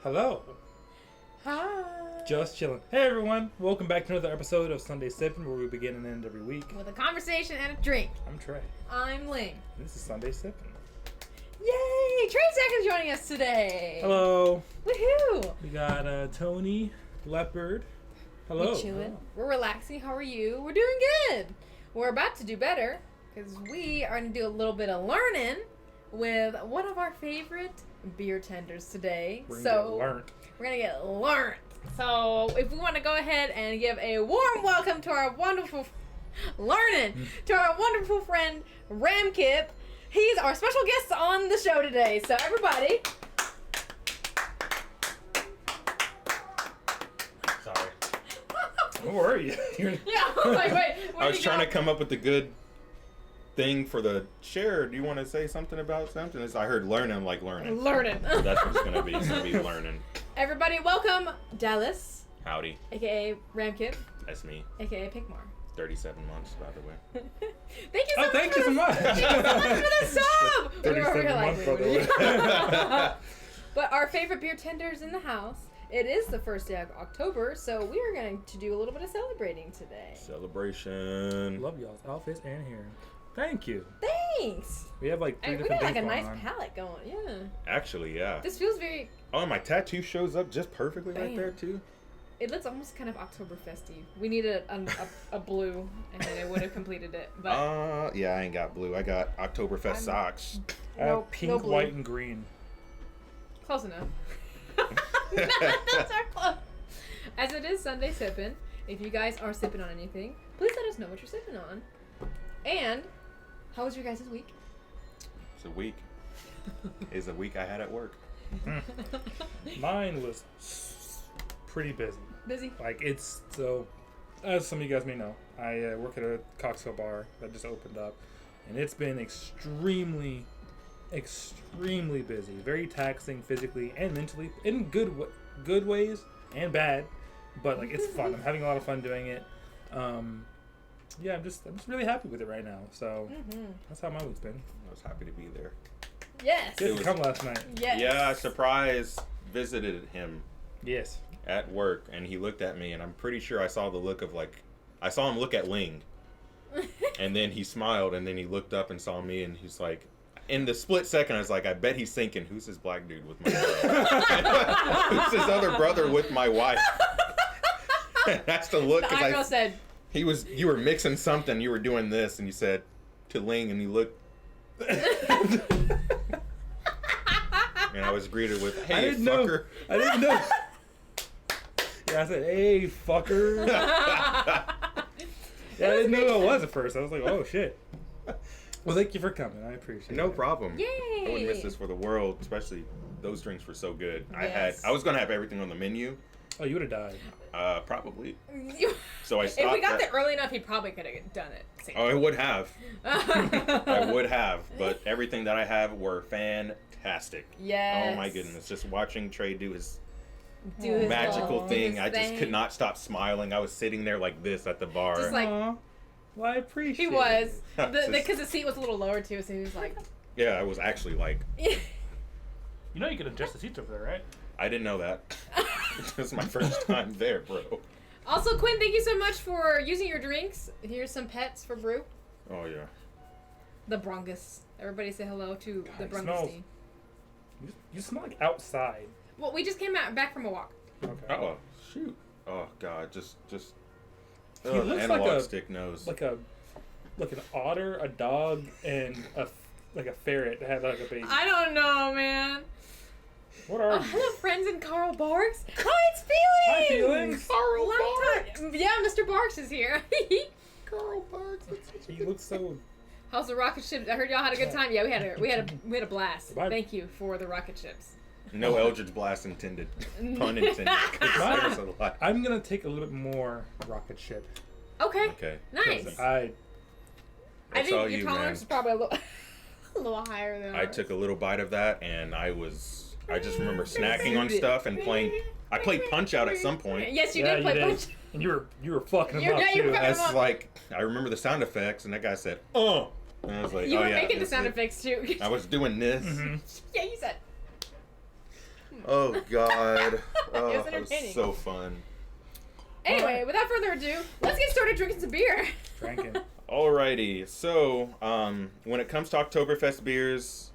Hello. Hi. Just chilling. Hey everyone, welcome back to another episode of Sunday Sippin, where we begin and end every week. With a conversation and a drink. I'm Trey. I'm Ling. This is Sunday Sippin. Yay! Trey Zach is joining us today. Hello. Woohoo! We got Tony, Leopard. Hello. We're chilling. We're relaxing. How are you? We're doing good. We're about to do better because we are going to do a little bit of learning with one of our favorite beer tenders today. We're gonna get learned. So if we want to go ahead and give a warm welcome to our wonderful to our wonderful friend Ramkip. He's our special guest on the show today. So everybody. Sorry. Who are you? Yeah, I was like, wait. I was trying to come up with a good thing for the share. Do you want to say something about something? I heard learning. I'm like learning. Learning. So that's what it's going to be. It's going to be learning. Everybody, welcome Dallas, Howdy. aka Ramkip, That's me. aka Pigmar. 37 months, by the way. Thank you so much. Thank you so much. Thank you so much for the sub. 37 months, by the way. But our favorite beer tenders in the house. It is the first day of October, so we are going to do a little bit of celebrating today. Celebration. Love y'all's outfits and hair. Thank you. Thanks. We have like three We different got like things a going nice on. palette going. Yeah. Actually, yeah. This feels very. Oh, and my tattoo shows up just perfectly right Bam. there, too. It looks almost kind of Oktoberfesty. We needed a blue, and then it would have completed it. But Yeah, I ain't got blue. I got Oktoberfest socks. I have pink, blue. white, and green. Close enough. That's our club. As it is Sunday Sippin', if you guys are sipping on anything, please let us know what you're sipping on. And how was your guys' week? It's a week. It's a week I had at work. Mine was pretty busy. Busy? Like, it's so, as some of you guys may know, I work at a cocktail bar that just opened up, and it's been extremely busy. Very taxing physically and mentally, in good ways and bad, but like, it's fun. I'm having a lot of fun doing it. Yeah, I'm just really happy with it right now. So that's how my week's been. I was happy to be there. Yes. Didn't come last night. Yes. Yeah, surprise visited him Yes. at work, and he looked at me, and I'm pretty sure I saw the look of like, I saw him look at Ling, and then he smiled, and then he looked up and saw me, and he's like, in the split second, I was like, I bet he's thinking, who's this black dude with my brother? Who's this other brother with my wife? That's the look. The eyebrow said, You were mixing something, you were doing this, and you said to Ling, and he looked. And I was greeted with, hey, I didn't fucker. know. I didn't know. Yeah, I said, hey, fucker. Yeah, I didn't know who it was at first. I was like, oh, shit. Well, thank you for coming. I appreciate it. No problem. Yay. I wouldn't miss this for the world, especially those drinks were so good. Yes. I was going to have everything on the menu. Oh, you would have died. Probably. So I stopped. if we got there early enough, he probably could have done it. Oh, I would have. I would have. But everything that I have were fantastic. Yes. Oh, my goodness. Just watching Trey do his Do his magical do thing. his I just thing. could not stop smiling. I was sitting there like this at the bar. Just like- Aw. Well, I appreciate He was. Just- Because the seat was a little lower, too, so he was like... Yeah, I was actually like, You know you can adjust the seats over there, right? I didn't know that. This was my first time there, bro. Also, Quinn, thank you so much for using your drinks. Here's some pets for Brew. Oh, yeah. The Brongus. Everybody say hello to God, the it Brongus smells- team. You smell like outside. Well, we just came back from a walk. Okay. Oh, shoot. Oh, God. Just He looks analog like a- stick nose. Like an otter, a dog, and a ferret that had like a baby. I don't know, man. What are you? Hello, friends and Carl Barks. Hi, it's Feelings. Hi, Feelings. Carl Long time. Yeah, Mr. Barks is here. Carl Barks. He looks so... How's the rocket ship? I heard y'all had a good time. Yeah, we had a blast. Bye. Thank you for the rocket ships. No Eldritch Blast intended. Pun intended. 'Cause there's a lot. I'm going to take a little bit more rocket ship. Okay. Okay. Nice. I That's all think your you, tolerance man. is probably a little higher than I ours. took a little bite of that, and I just remember snacking on stuff and playing. I played Punch Out at some point. Yes, you did play Punch. And you were fucking him You- up yeah, you too. were fucking- That's like, I remember the sound effects, and that guy said, "Oh," and I was like, You "Oh were yeah." making the that's sound it. effects too. I was doing this. Mm-hmm. Yeah, you said. Oh God. Oh, It was that was entertaining. so fun. Anyway, without further ado, let's get started drinking some beer. Drinking. Alrighty. So, when it comes to Oktoberfest beers,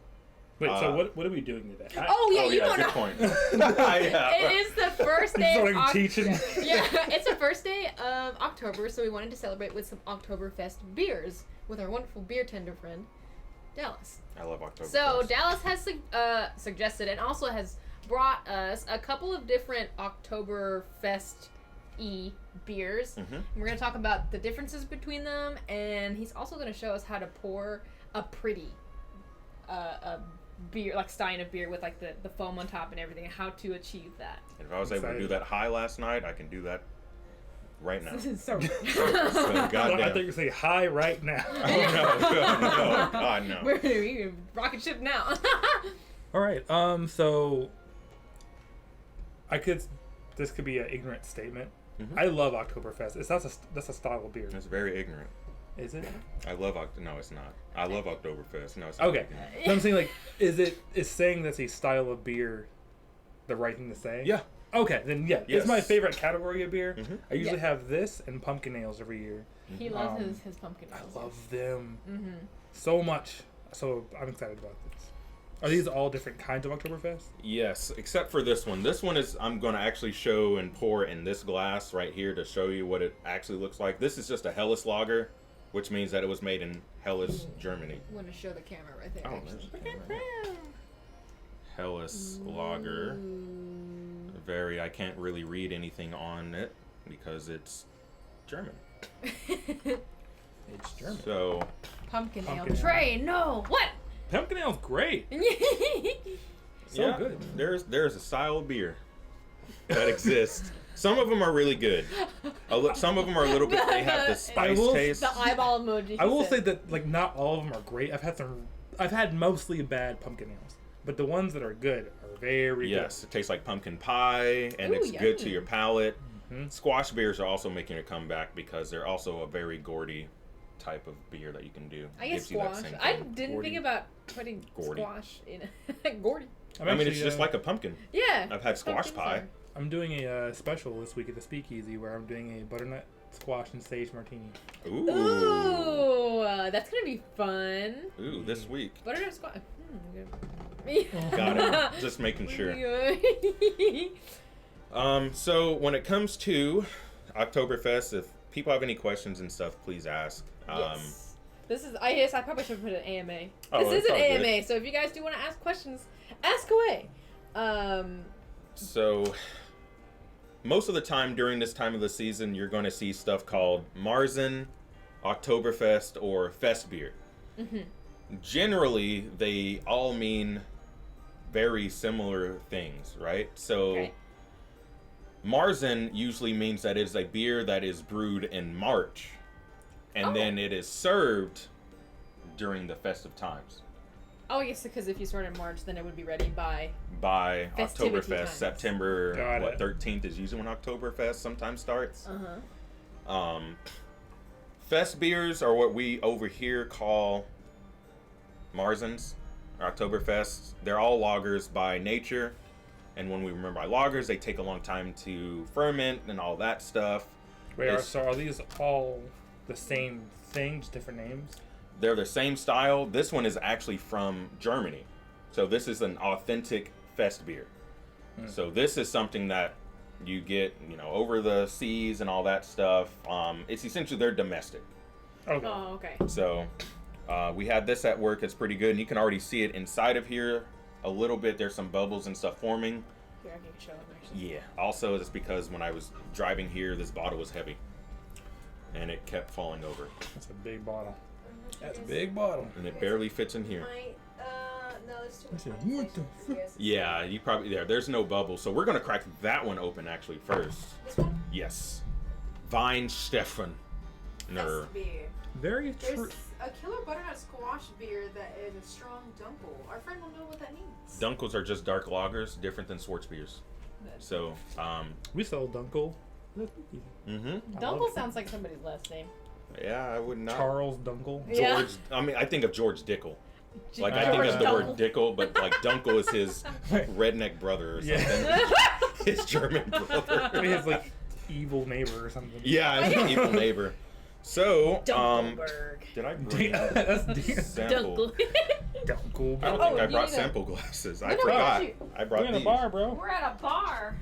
Wait, so what are we doing today? Oh yeah, you don't good know. point. It is the first day It's of like teaching. Yeah, it's the first day of October, so we wanted to celebrate with some Oktoberfest beers with our wonderful beer tender friend, Dallas. I love Oktoberfest. So Dallas has suggested and also has brought us a couple of different Oktoberfest-y beers. Mm-hmm. We're going to talk about the differences between them, and he's also going to show us how to pour a pretty a beer, like stein of beer with like the foam on top and everything, and how to achieve that. If I was able to do that high last night, I can do that right now. This is so So, I goddamn. thought you were saying hi right now. Oh no, God no. We're rocket ship now. All right. So this could be an ignorant statement. Mhm. I love Oktoberfest. That's a style of beer. It's very ignorant. Is it? I love No, it's not. I love Oktoberfest. No, it's not. Okay. ignorant. So I'm saying, like, is saying that's a style of beer the right thing to say? Yeah. Okay, then yeah. Yes. It's my favorite category of beer. Mhm. I usually Yeah. have this and pumpkin ales every year. He loves Um, his pumpkin I ales. love them Mm-hmm. so much. So I'm excited about this. Are these all different kinds of Oktoberfest? Yes, except for this one. This one is, I'm going to actually show and pour in this glass right here to show you what it actually looks like. This is just a Helles lager, which means that it was made in Helles, Germany. I'm going to show the camera right there. Oh, actually. there's the camera. Helles lager. I can't really read anything on it because it's German. It's German. So, Pumpkin ale. Pumpkin ale. Trey, no. What? Pumpkin ale's great. So yeah, good. There's a style of beer that exists. Some of them are really good. Some of them are a little bit. They have the spice taste. The eyeball emoji. I will say that like not all of them are great. I've had mostly bad pumpkin ales, but the ones that are good are very Yes, it tastes like pumpkin pie, and Ooh, it's good to yummy. your palate. Mhm. Squash beers are also making a comeback because they're also a very gourdy type of beer that you can do. I guess Gives you that squash. same I thing. didn't Gordy. think about putting Gordy. squash in it. Gordy. good. I mean, it's just like a pumpkin. Yeah. I've had squash Pumpkins pie. are- I'm doing a special this week at the Speakeasy where I'm doing a butternut squash and sage martini. Ooh. Ooh, that's gonna be fun. Ooh, this week. Butternut squash. Got it. Just making sure. So when it comes to Oktoberfest, if people have any questions and stuff, please ask. Yes. This is. I probably should put an AMA. Oh, This is it's an all good. AMA. So if you guys do want to ask questions, ask away. So most of the time during this time of the season, you're going to see stuff called Marzen, Oktoberfest, or Fest beer. Mhm. Generally, they all mean very similar things, right? So Okay. Marzen usually means that it's a beer that is brewed in March, and Oh. then it is served during the festive times. Oh yes, because if you start in March, then it would be ready by. By Festivity Oktoberfest, times. September Got it. 13th is usually when Oktoberfest sometimes starts. Uh-huh. Fest beers are what we over here call Marzens, or Oktoberfest. They're all lagers by nature, and when we remember by lagers, they take a long time to ferment and all that stuff. Wait, It's- so are these all the same thing, just different names? They're the same style. This one is actually from Germany, so this is an authentic Fest beer. So this is something that you get, over the seas and all that stuff. It's essentially they're domestic. Okay. Oh, okay. So we had this at work. It's pretty good, and you can already see it inside of here a little bit. There's some bubbles and stuff forming. Here, I can show them actually. Yeah. Also, it's because when I was driving here, this bottle was heavy, and it kept falling over, That's a big bottle. That's a big bottle. and it barely fits in here. No, there's too much conversation for you Yeah, you probably there's no bubble, so we're gonna crack that one open actually first. This one? Yes. Weinsteffen. Ner. Fest beer. Very true. There's a killer butternut squash beer that is a strong dunkel. Our friend will know what that means. Dunkels are just dark lagers, different than Schwarz beers. So, We sell Dunkel. mm-hmm. Dunkel sounds like somebody's last name. Yeah, I would not. Charles Dunkel. Yeah. George. I mean, I think of George Dickel. Like, I think it's the word Dunkel. Dickel, but like Dunkel is his redneck brother or something. Yeah. His German brother. Maybe his like evil neighbor or something. Yeah, his evil neighbor. So, Dunkelberg. did I bring That's sample? Dunkel. Dunkel. I don't Oh, think I you brought need a- sample glasses. I No, forgot. you- I brought We're in a these. bar, bro. We're at a bar.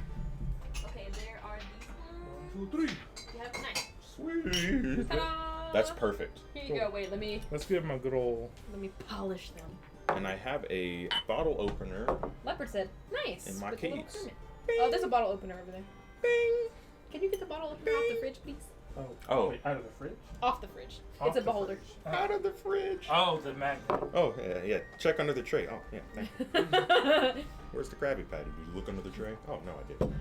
Okay, there are these ones. 1, 2, 3. You have nice. Sweet. Ta-da! That's perfect. Here you go. Wait, let me Let's give him a good old. polish them. And I have a bottle opener. Leopard said, "Nice." In my with a little case. permit. Oh, there's a bottle opener over there. Bing. Can you get the bottle opener off the fridge, please? Oh. Wait, out of the fridge? Off the fridge. Off It's a the beholder. fridge. Out of the fridge. Oh, the magnet. Oh, yeah. Check under the tray. Oh, yeah. Thank you. Where's the Krabby Patty? Did you look under the tray? Oh, no, I didn't.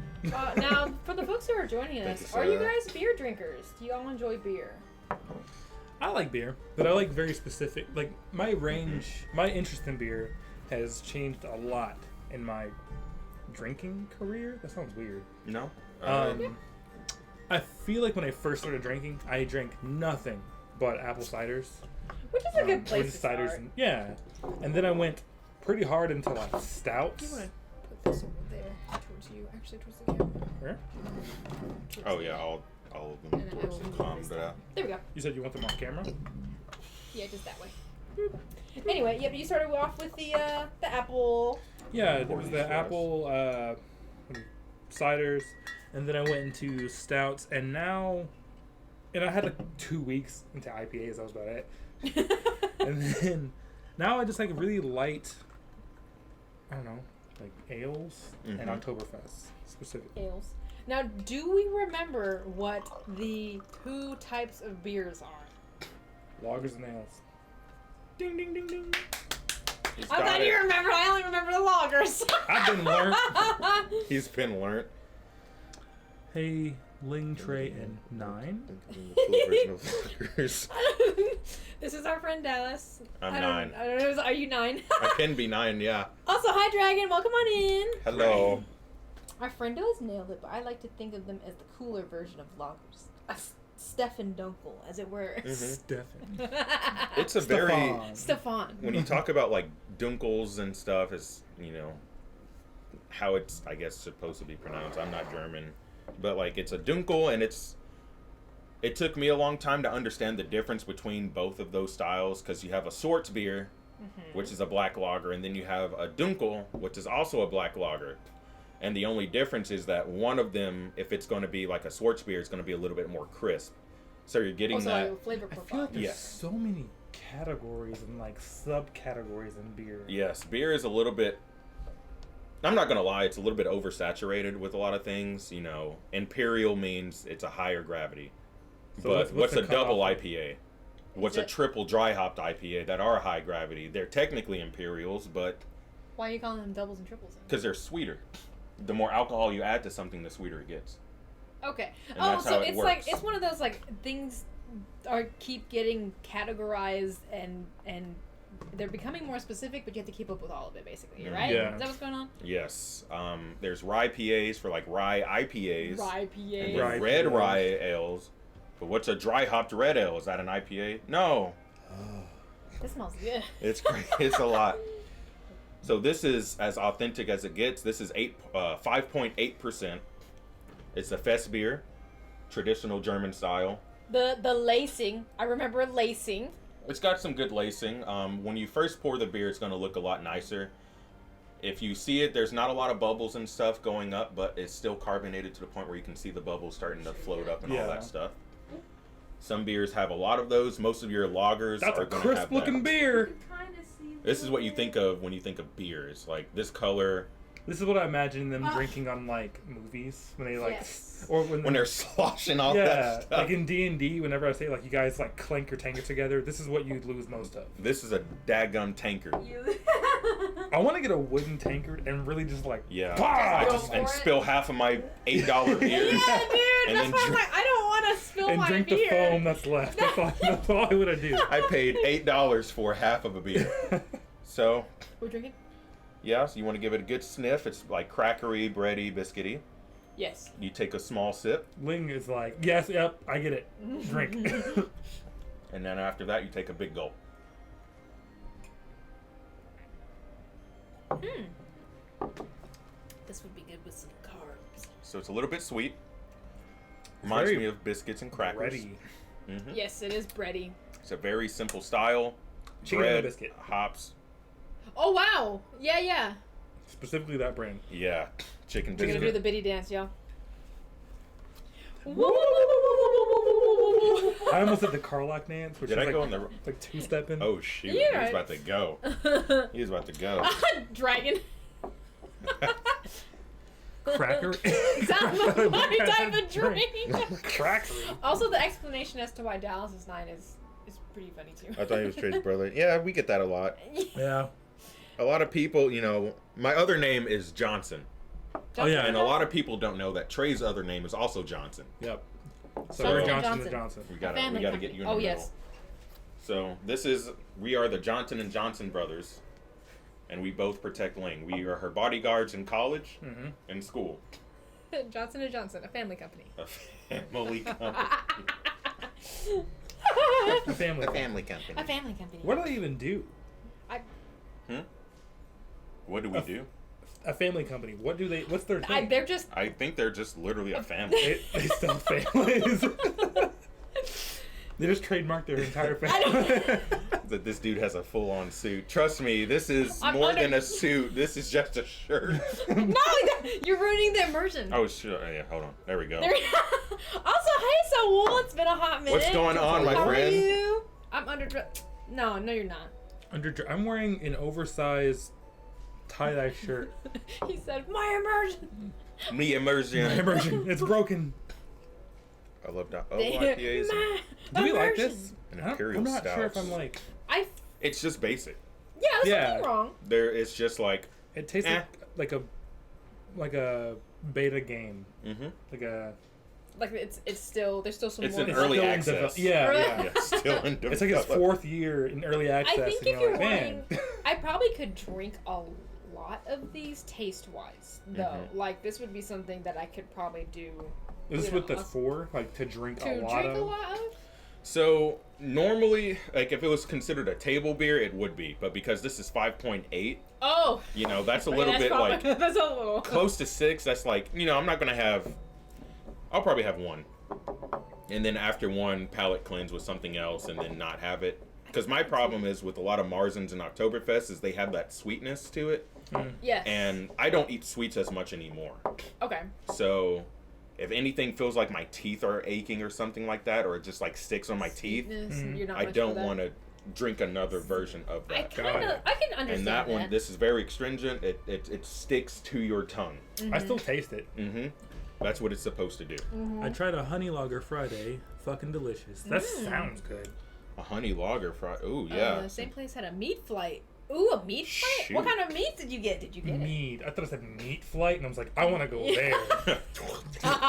Now, for the folks who are joining Thank us, you, are you sir. guys beer drinkers? Do you all enjoy beer? I like beer, but I like very specific. Like, my range, my interest in beer has changed a lot in my drinking career. That sounds weird. No? I feel like when I first started drinking, I drank nothing but apple ciders. Which is a good Or place just to start. ciders. Yeah. And then I went pretty hard into like stouts. You want to put this over there towards you, actually towards the camera. Where? Towards Oh, the- yeah. All of them. And then actually move Calmed this it out. There we go. You said you want them on camera? Yeah, just that way. Anyway, yep. You started off with the apple. Yeah, it Pour was these the for us. apple ciders, and then I went into stouts, and now, and I had like 2 weeks into IPAs. That was about it. And then now I just like really light. I don't know, like ales and Mhm. Oktoberfest specifically. Ales. Now, do we remember what the two types of beers are? Lagers and ales. Ding ding ding ding. He's I got thought it. you remembered. I only remember the lagers. I've been learned. He's been learnt. Hey, Ling, Trey, and 9. This This is our friend Dallas. I'm I don't- 9. I don't know. Are you 9? I can be 9, yeah. Also, hi Dragon. Welcome on in. Hello. Our friend does nailed it, but I like to think of them as the cooler version of lagers. A Stefan Dunkel, as it were. Mhm. Stefan. It's a very... Stefan. Stefan. When you talk about, like, dunkels and stuff, it's, you know, how it's, I guess, supposed to be pronounced. I'm not German. But, like, it's a dunkel, and it's... It took me a long time to understand the difference between both of those styles, because you have a Swartz beer, which is a black lager, and then you have a dunkel, which is also a black lager. And the only difference is that one of them, if it's going to be like a Swartz beer, it's going to be a little bit more crisp. So you're getting Also, that. like flavor I feel profile. like there's Yes. so many categories and like subcategories in beer. Yes, beer is a little bit. I'm not gonna lie, it's a little bit oversaturated with a lot of things. You know, imperial means it's a higher gravity. So But what's the a double cutoff? IPA? What's a it? triple dry hopped IPA that are high gravity? They're technically imperials, but Why are you calling them doubles and triples? Then? because they're sweeter. The more alcohol you add to something, the sweeter it gets. Okay. And Oh, that's so how it it's like works. it's one of those like things are keep getting categorized and they're becoming more specific, but you have to keep up with all of it, basically, right? Yeah. Is that what's going on? Yes. There's rye PAs for like rye IPAs. Rye PA. And Rye then red PAs. rye ales. But what's a dry hopped red ale? Is that an IPA? No. This smells good. It's great. It's a lot. So this is as authentic as it gets. This is 5.8%. It's a fest beer, traditional German style. The lacing. I remember lacing. It's got some good lacing. When you first pour the beer, it's going to look a lot nicer. If you see it, there's not a lot of bubbles and stuff going up, but it's still carbonated to the point where you can see the bubbles starting to float up and all Yeah. that stuff. Some beers have a lot of those. Most of your lagers That's are a going to have crisp looking that. beer. This is what you think of when you think of beers. Like this color, This is what I imagine them drinking on like movies when they like, Yes. or when they're sloshing all yeah, that stuff. like in D&D. Whenever I say like you guys like clank your tankard together, this is what you'd lose most of. This is a daggum tankard. I want to get a wooden tankard and really just like Yeah. bah! Go Just, for and it. spill half of my $8 beer. Yeah, dude. And That's then why I'm drink- like, I don't want to spill and my drink beer. the foam that's left. That's all I would do. I paid $8 for half of a beer. So, We're drinking. yeah, so you want to give it a good sniff. It's like crackery, bready, biscuity. Yes. You take a small sip, Ling is like, yes, yep, I get it. Drink. and then after that, you take a big gulp. This would be good with some carbs. So it's a little bit sweet. Reminds Very me of biscuits and crackers. Bready. Yes, it is bready. It's a very simple style. Chicken and Bread, biscuit. hops. Oh wow! Yeah. Specifically that brand. Yeah, chicken We're gonna do biscuit. the bitty dance, y'all. I almost did the Carlock dance, which Did is I like, go in the? like two-stepping. Oh shoot! You're He was right. about to go. He was about to go. Dragon. Cracker. Sounds like my type of drink. Crackery. Also, the explanation as to why Dallas is 9 is pretty funny too. I thought he was Trey's brother. Yeah, we get that a lot. Yeah. A lot of people, my other name is Johnson. Oh, yeah. And a lot of people don't know that Trey's other name is also Johnson. Yep. So Johnson we're and Johnson Johnson. and Johnson. We gotta Family get company. you in the Oh, middle. yes. So we are the Johnson and Johnson brothers, and we both protect Ling. We are her bodyguards in college and school. Johnson and Johnson, a family company. A family company. A family. A family company. A family company. What do they even do? What do we do? A family company. What do they? What's their thing? They're just. I think they're just literally a family. They still families. They just trademarked their entire family. That this dude has a full-on suit. Trust me, this is I'm more under- than a suit. This is just a shirt. No, you're ruining the immersion. Oh, sure. Yeah, hold on. There we go. Also, hey, Saul, it's been a hot minute. What's going on, my How friend? are you? I'm underdressed. No, you're not. I'm wearing an oversized tie-dye shirt. He said, my immersion. Me immersion. My immersion. It's broken. I love that. Oh, IPAs. Do we like immersion. this? And I'm imperial not sure if stouts. I'm like. It's just basic. Yeah, there's Yeah. nothing wrong. It's just like. It tastes like a beta game. Mm-hmm. Like it's still there's still some It's more. an to early it. access. Yeah. Yeah, still in It's like his develop. 4th year in early access. I think and if you're like, man. wanting, I probably could drink a lot of these taste wise though. Mm-hmm. Like this would be something that I could probably do. Is this you what know, that's for? Like to drink to a lot drink of? a lot of. So normally, like if it was considered a table beer, it would be. But because this is 5.8, Oh. that's a little bit probably, like that's a little close to 6. That's like I'm not gonna have. I'll probably have one, and then after one, palate cleanse with something else, and then not have it. Because my problem is with a lot of Marzens and Oktoberfest is they have that sweetness to it, Yes. and I don't eat sweets as much anymore. Okay. So, if anything feels like my teeth are aching or something like that, or it just like sticks on my teeth, Sweetness, you're not I much don't for that. want to drink another version of I that. can understand And that one, this is very astringent. It sticks to your tongue. I still taste it. Mm-hmm. That's what it's supposed to do. I tried a honey lager Friday. Fucking delicious. That sounds good. A honey lager fry. Ooh, yeah. Same place had a meat flight. Ooh, a meat flight? Shoot. What kind of meat did you get? Did you get it? Meat. I thought it said meat flight, and I was like, I want to go there.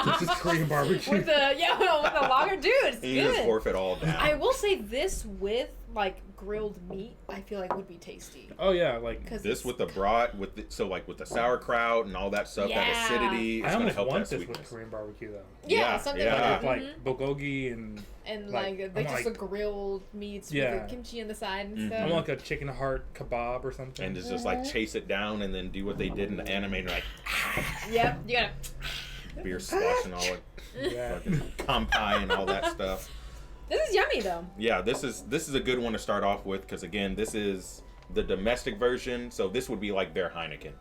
This is Korean barbecue. With the with the lager, dude, it's You just good. forfeit all down. I will say this with like grilled meat, I feel like would be tasty. Oh yeah, like Because This with the brat, with the sauerkraut and all that stuff, that Yeah. acidity, it's I gonna almost help want that this with sweetness. Korean barbecue though. Yeah, something yeah. like Like bulgogi and like I'm they just like- the grilled meats Yeah. with the kimchi on the side and Mhm. stuff. I want like a chicken heart kebab or something. And just like chase it down and then do what they did in the anime, and like Yep, you gotta. beer sloshing all it, yeah. fucking kampai and all that stuff. This is yummy though. Yeah, this is a good one to start off with because again, this is the domestic version, so this would be like their Heineken.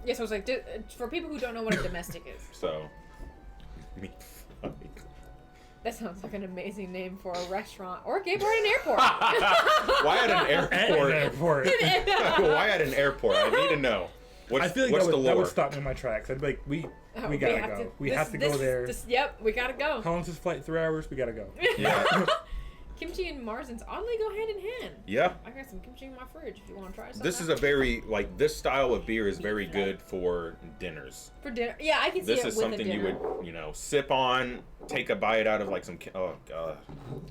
Yeah, so it's like for people who don't know what a domestic is. So, meat fight. That sounds like an amazing name for a restaurant or a gay bar at an airport. Why at an At an airport? airport. Why at an airport? I need to know. What's, I feel like what's that the would, lore? that would stop me in my tracks. I'd be like, we gotta go. We have to go there. Yep, we gotta go. How long's this flight? 3 hours. We gotta go. Yeah, Kimchi and Marzens oddly go hand in hand. yeah. I got some kimchi in my fridge if you want to try something. This is a very this style of beer is very good for dinners. for dinner. Yeah, I can see This it is with a something dinner. you would sip on, take a bite out of like some. Oh god.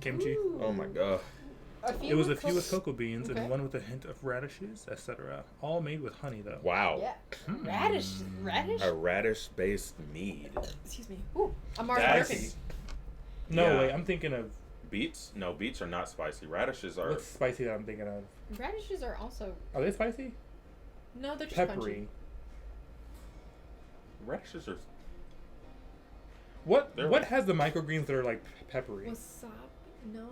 Kimchi. Oh my god. It was a few with cocoa beans Okay. and one with a hint of radishes, etc. All made with honey though. Wow. Yeah, radish. A radish-based mead. Excuse me. Ooh, a Mars That's- American. No Yeah. wait, I'm thinking of Beets? No, beets are not spicy. Radishes are. what's spicy that I'm thinking of. Radishes are also. Are they spicy? No, they're just peppery. Radishes are. What has the microgreens that are like peppery? crunchy. Wasabi? No.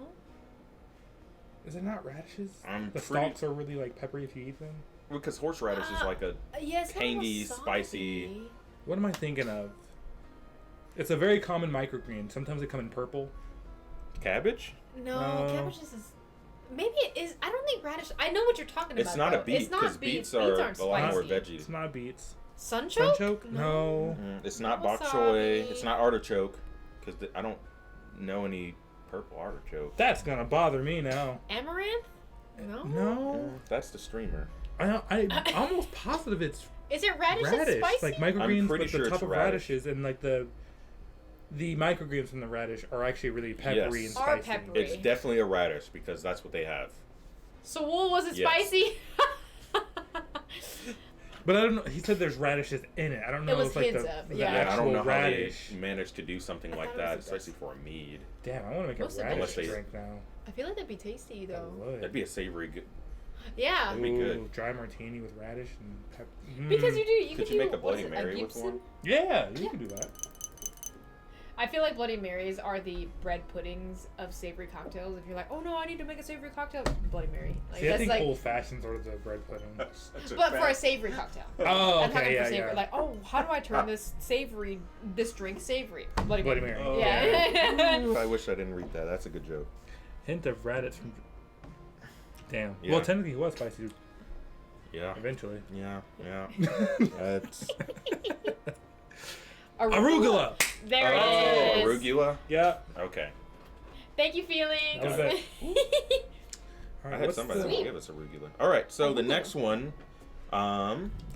Is it not radishes? I'm The pretty- stalks are really like peppery if you eat them. Because horseradish is like a Yes, tangy, spicy. What am I thinking of? It's a very common microgreen. Sometimes they come in purple. cabbage. No, No. cabbage is. Maybe it is. I don't think radish. I know what you're talking about. It's not a though. beet It's not because beets are aren't a lot more spicy. veggie. It's not beets. Sunchoke? Sunchoke? No. It's not Wasabi. bok choy. It's not artichoke because I don't know any purple artichoke. That's gonna bother me now. Amaranth? No. No. That's the streamer. I'm almost positive it's Is it radish, radish. that's spicy? Like microgreens, pretty but sure the it's top of radish. radishes and like the microgreens from the radish are actually really peppery Yes. and Are spicy. peppery. It's definitely a radish because that's what they have. So what was it Yes. spicy? But I don't know. He said there's radishes in it. I don't know It was if like hints the, of, the yeah. I actual don't know radish. how they managed to do something I like thought it that, was a especially for a mead. Damn, I want to make Most a of radish them- drink now. I feel like that'd be tasty I though. would. That'd be a savory. Good. Yeah. That'd be good. Ooh, dry martini with radish and pepper. Because you do. You Could could you do, make a what Bloody is it, Mary with Gibson? one? Yeah, you can do that. I feel like Bloody Marys are the bread puddings of savory cocktails. If you're like, oh no, I need to make a savory cocktail, Bloody Mary. Like, See, I that's think like, old fashions are the bread pudding. That's but for a savory cocktail. Oh, I'm talking okay, for yeah, savory. yeah. Like, oh, how do I turn this drink savory? Bloody Bloody Mary. Mary. Yeah. I wish I didn't read that. That's a good joke. Hint of radish from. Damn. Yeah. Well, technically, it was spicy Yeah. eventually. Yeah. Yeah. That's. Arugula. There Oh, it is. arugula. Yeah. Okay. Thank you, Felix. That was it. All I right, had what's somebody that the- would give us arugula. All right. So the Arugula. next one,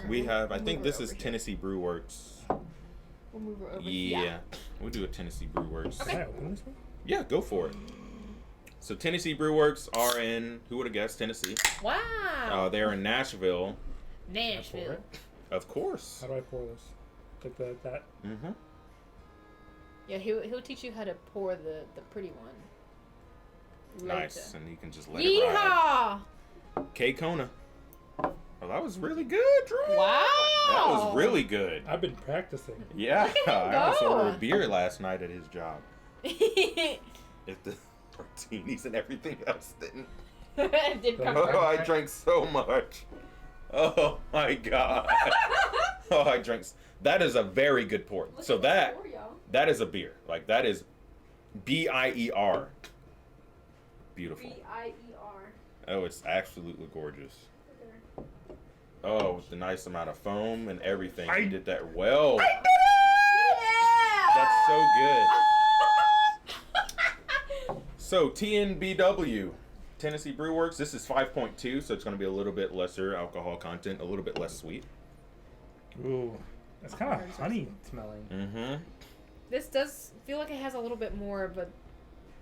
we have. I think Move this it is over here. Tennessee Brew Works. We'll move her over. Yeah. We'll do a Tennessee Brew Works. Okay. Can I open this one? Yeah, go for it. So Tennessee Brew Works are in, who would have guessed, Tennessee. Wow. They're in Nashville, Pour Nashville. it? of course. How do I pour this? Like that? Mm-hmm. Yeah, he'll teach you how to pour the pretty one. Nice, Later. and you can just let it ride. Yeehaw! K Kona. Oh, that was really good, Drew. Wow. That was really good. I've been practicing. Yeah, Look at him I almost go. ordered a beer last night at his job. If the martinis and everything else didn't. Did come Oh, first. I drank so much. Oh my god. Oh, I drank. That is a very good pour. Look So at the that pour, y'all. that is a beer. Like that is BIER. Beautiful. BIER. Oh, it's absolutely gorgeous. Oh, with the nice amount of foam and everything. I You did that well. Yeah. That's so good. So TNBW, Tennessee Brew Works. This is 5.2, so it's going to be a little bit lesser alcohol content, a little bit less sweet. Ooh, that's kind of honey smelling. Mm-hmm. This does feel like it has a little bit more of a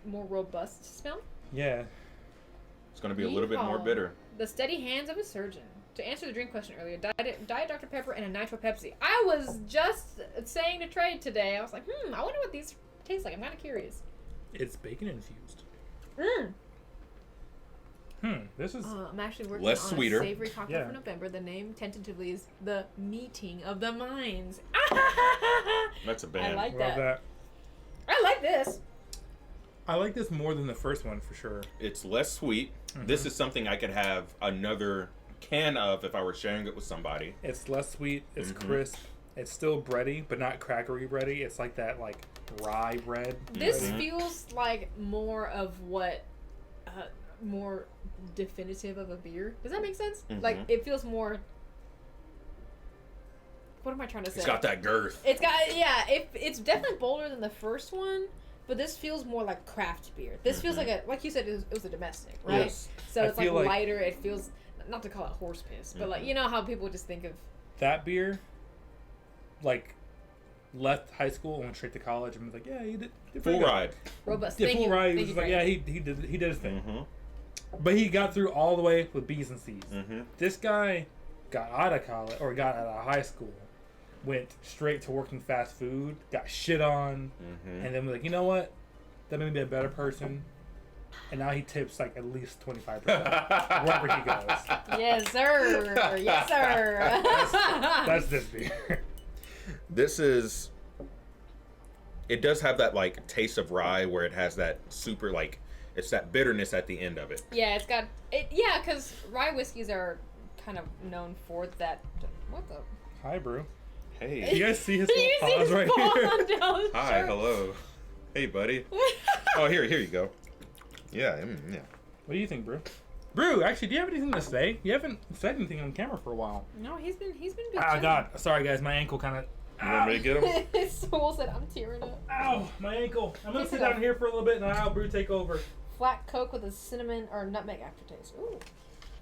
more robust smell. Yeah. It's going to be a little bit more Yeehaw. bitter. The steady hands of a surgeon. To answer the drink question earlier, Diet Dr. Pepper and a Nitro Pepsi. I was just saying to trade today. I was like, I wonder what these taste like. I'm kind of curious. It's bacon infused. This is. I'm actually working Less on sweeter. a savory cocktail Yeah. for November. The name tentatively is The Meeting of the Minds. That's a I band. like love that. that. I like this. I like this more than the first one for sure. It's less sweet. Mm-hmm. This is something I could have another can of if I were sharing it with somebody. It's less sweet. It's Mhm. crisp. It's still bready, but not crackery bready. It's like that rye bread. This Mhm. feels like more of what, more definitive of a beer. Does that make sense? Mhm. Like it feels more. What am I trying to say? It's got that girth. It's got it's definitely bolder than the first one, but this feels more like craft beer. This feels Mhm. like you said, it was a domestic, right? Yes. So I it's like feel like- lighter. It feels not to call it horse piss, but like Mhm. you know how people just think of. That beer, left high school and went straight to college and was like, yeah, he did pretty Full good. ride. Robust. Yeah, Thank full you. ride. He Thank was you, like, Greg. yeah, he did his thing. Mm-hmm. But he got through all the way with B's and C's. Mm-hmm. This guy got out of college or got out of high school, went straight to working fast food, got shit on, Mm-hmm. and then was like, you know what? That made me a better person. and now he tips like at least 25% wherever he goes. Yes, sir. Yes, sir. That's this beer. This is. It does have that like taste of rye where it has that super like it's that bitterness at the end of it. Yeah, it's got it. Yeah, because rye whiskeys are kind of known for that. What the? Hi, Brew. Hey. You guys see his You little see paws his right paw here? on down his Hi, shirt? hello. Hey, buddy. Oh, here you go. Yeah, yeah. What do you think, Brew? Brew, actually, do you have anything to say? You haven't said anything on camera for a while. No, he's been Oh, bitching. God. Sorry, guys. My ankle kind of... You want me to get him? His soul said, "I'm tearing up." Ow, my ankle. I'm going to Pick sit it down up. here for a little bit and I'll have Brew take over. Flat Coke with a cinnamon or nutmeg aftertaste. Ooh.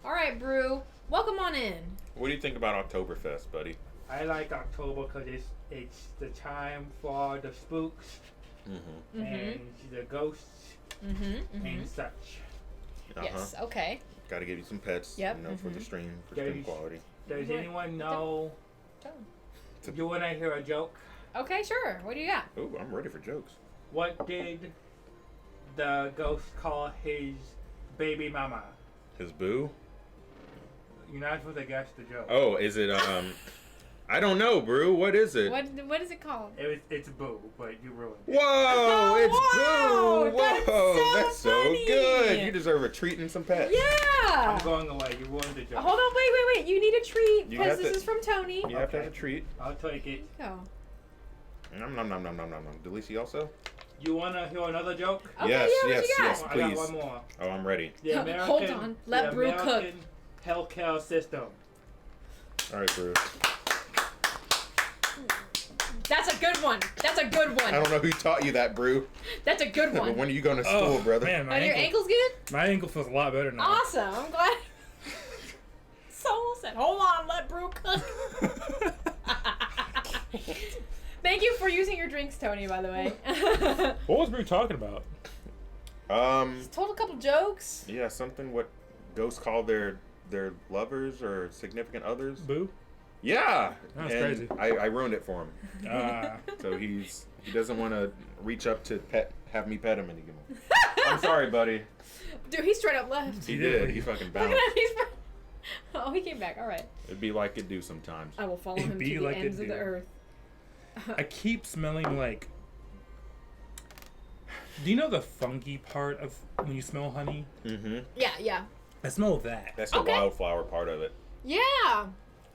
All right, Brew. Welcome on in. What do you think about Oktoberfest, buddy? I like October because it's the time for the spooks Mm-hmm. and the ghosts and such. Yes. Okay. Got to give you some pets, Yep. you know, for the stream, for There stream you- quality. Does What? anyone know... Tell him. You want to hear a joke? Okay, sure. What do you got? Oh, I'm ready for jokes. What did the ghost call his baby mama? His boo? You're not supposed to guess the joke. Oh, is it, I don't know, Brew. What is it? What is it called? It's Boo, but you ruined it. Whoa, it's wow, Boo! that's Whoa, so that's so funny. good. You deserve a treat and some pets. Yeah. I'm going away. You ruined the joke. Hold on. Wait. You need a treat You because have this to- is from Tony. You have to have a Okay. treat. I'll take it. Go. Nom nom nom nom nom nom nom. Delisi also? You want to hear another joke? Okay, Yes, yeah, what yes, you got? yes. I got Please. one more. Oh, I'm ready. The Hold American, on. Let the Brew cook. American healthcare system. All right, Brew. That's a good one. That's a good I one. don't know who taught you that, Brew. That's a good But one. when are you going to school, brother? Man, my Are your ankle, ankles good? my ankle feels a lot better now. Awesome. I'm glad. Soul said, "Hold on, let Brew cook." Thank you for using your drinks, Tony. By the way. What was Brew talking about? Told a couple jokes. Yeah, something what ghosts call their lovers or significant others. Boo? Yeah, That's and crazy. I ruined it for him. Ah. So he doesn't want to reach up to have me pet him anymore. I'm sorry, buddy. Dude, he straight up left. He He did. did. He fucking Look bounced. at him. He's. Oh, he came back. All right. It'd be like it do sometimes. I will follow It'd him be to the like it ends of the do. earth. I keep smelling like... Do you know the funky part of when you smell honey? Mm-hmm. Yeah. I smell that. That's the Okay. wildflower part of it. Yeah. Are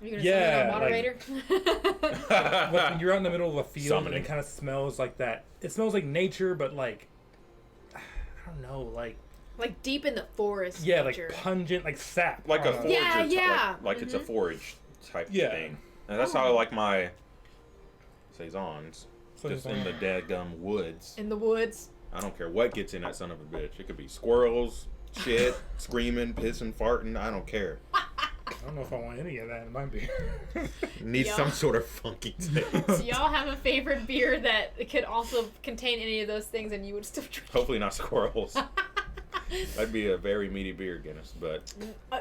you gonna Yeah, summon our moderator? Like when you're out in the middle of a field Summoning. and it kind of smells like that. It smells like nature, but like... I don't know, like... Like deep in the forest. Yeah, nature. like pungent, like sap. Like I a don't know. forager. Yeah, yeah. Like it's a forage type Yeah. thing. And that's how I like my saisons. So Just it's in like- the dadgum woods. In the woods. I don't care what gets in that son of a bitch. It could be squirrels, shit, screaming, pissing, farting. I don't care. I don't know if I want any of that in my beer. Needs Yeah. some sort of funky taste. Do y'all have a favorite beer that could also contain any of those things and you would still drink? Hopefully not squirrels. That'd be a very meaty beer, Guinness, but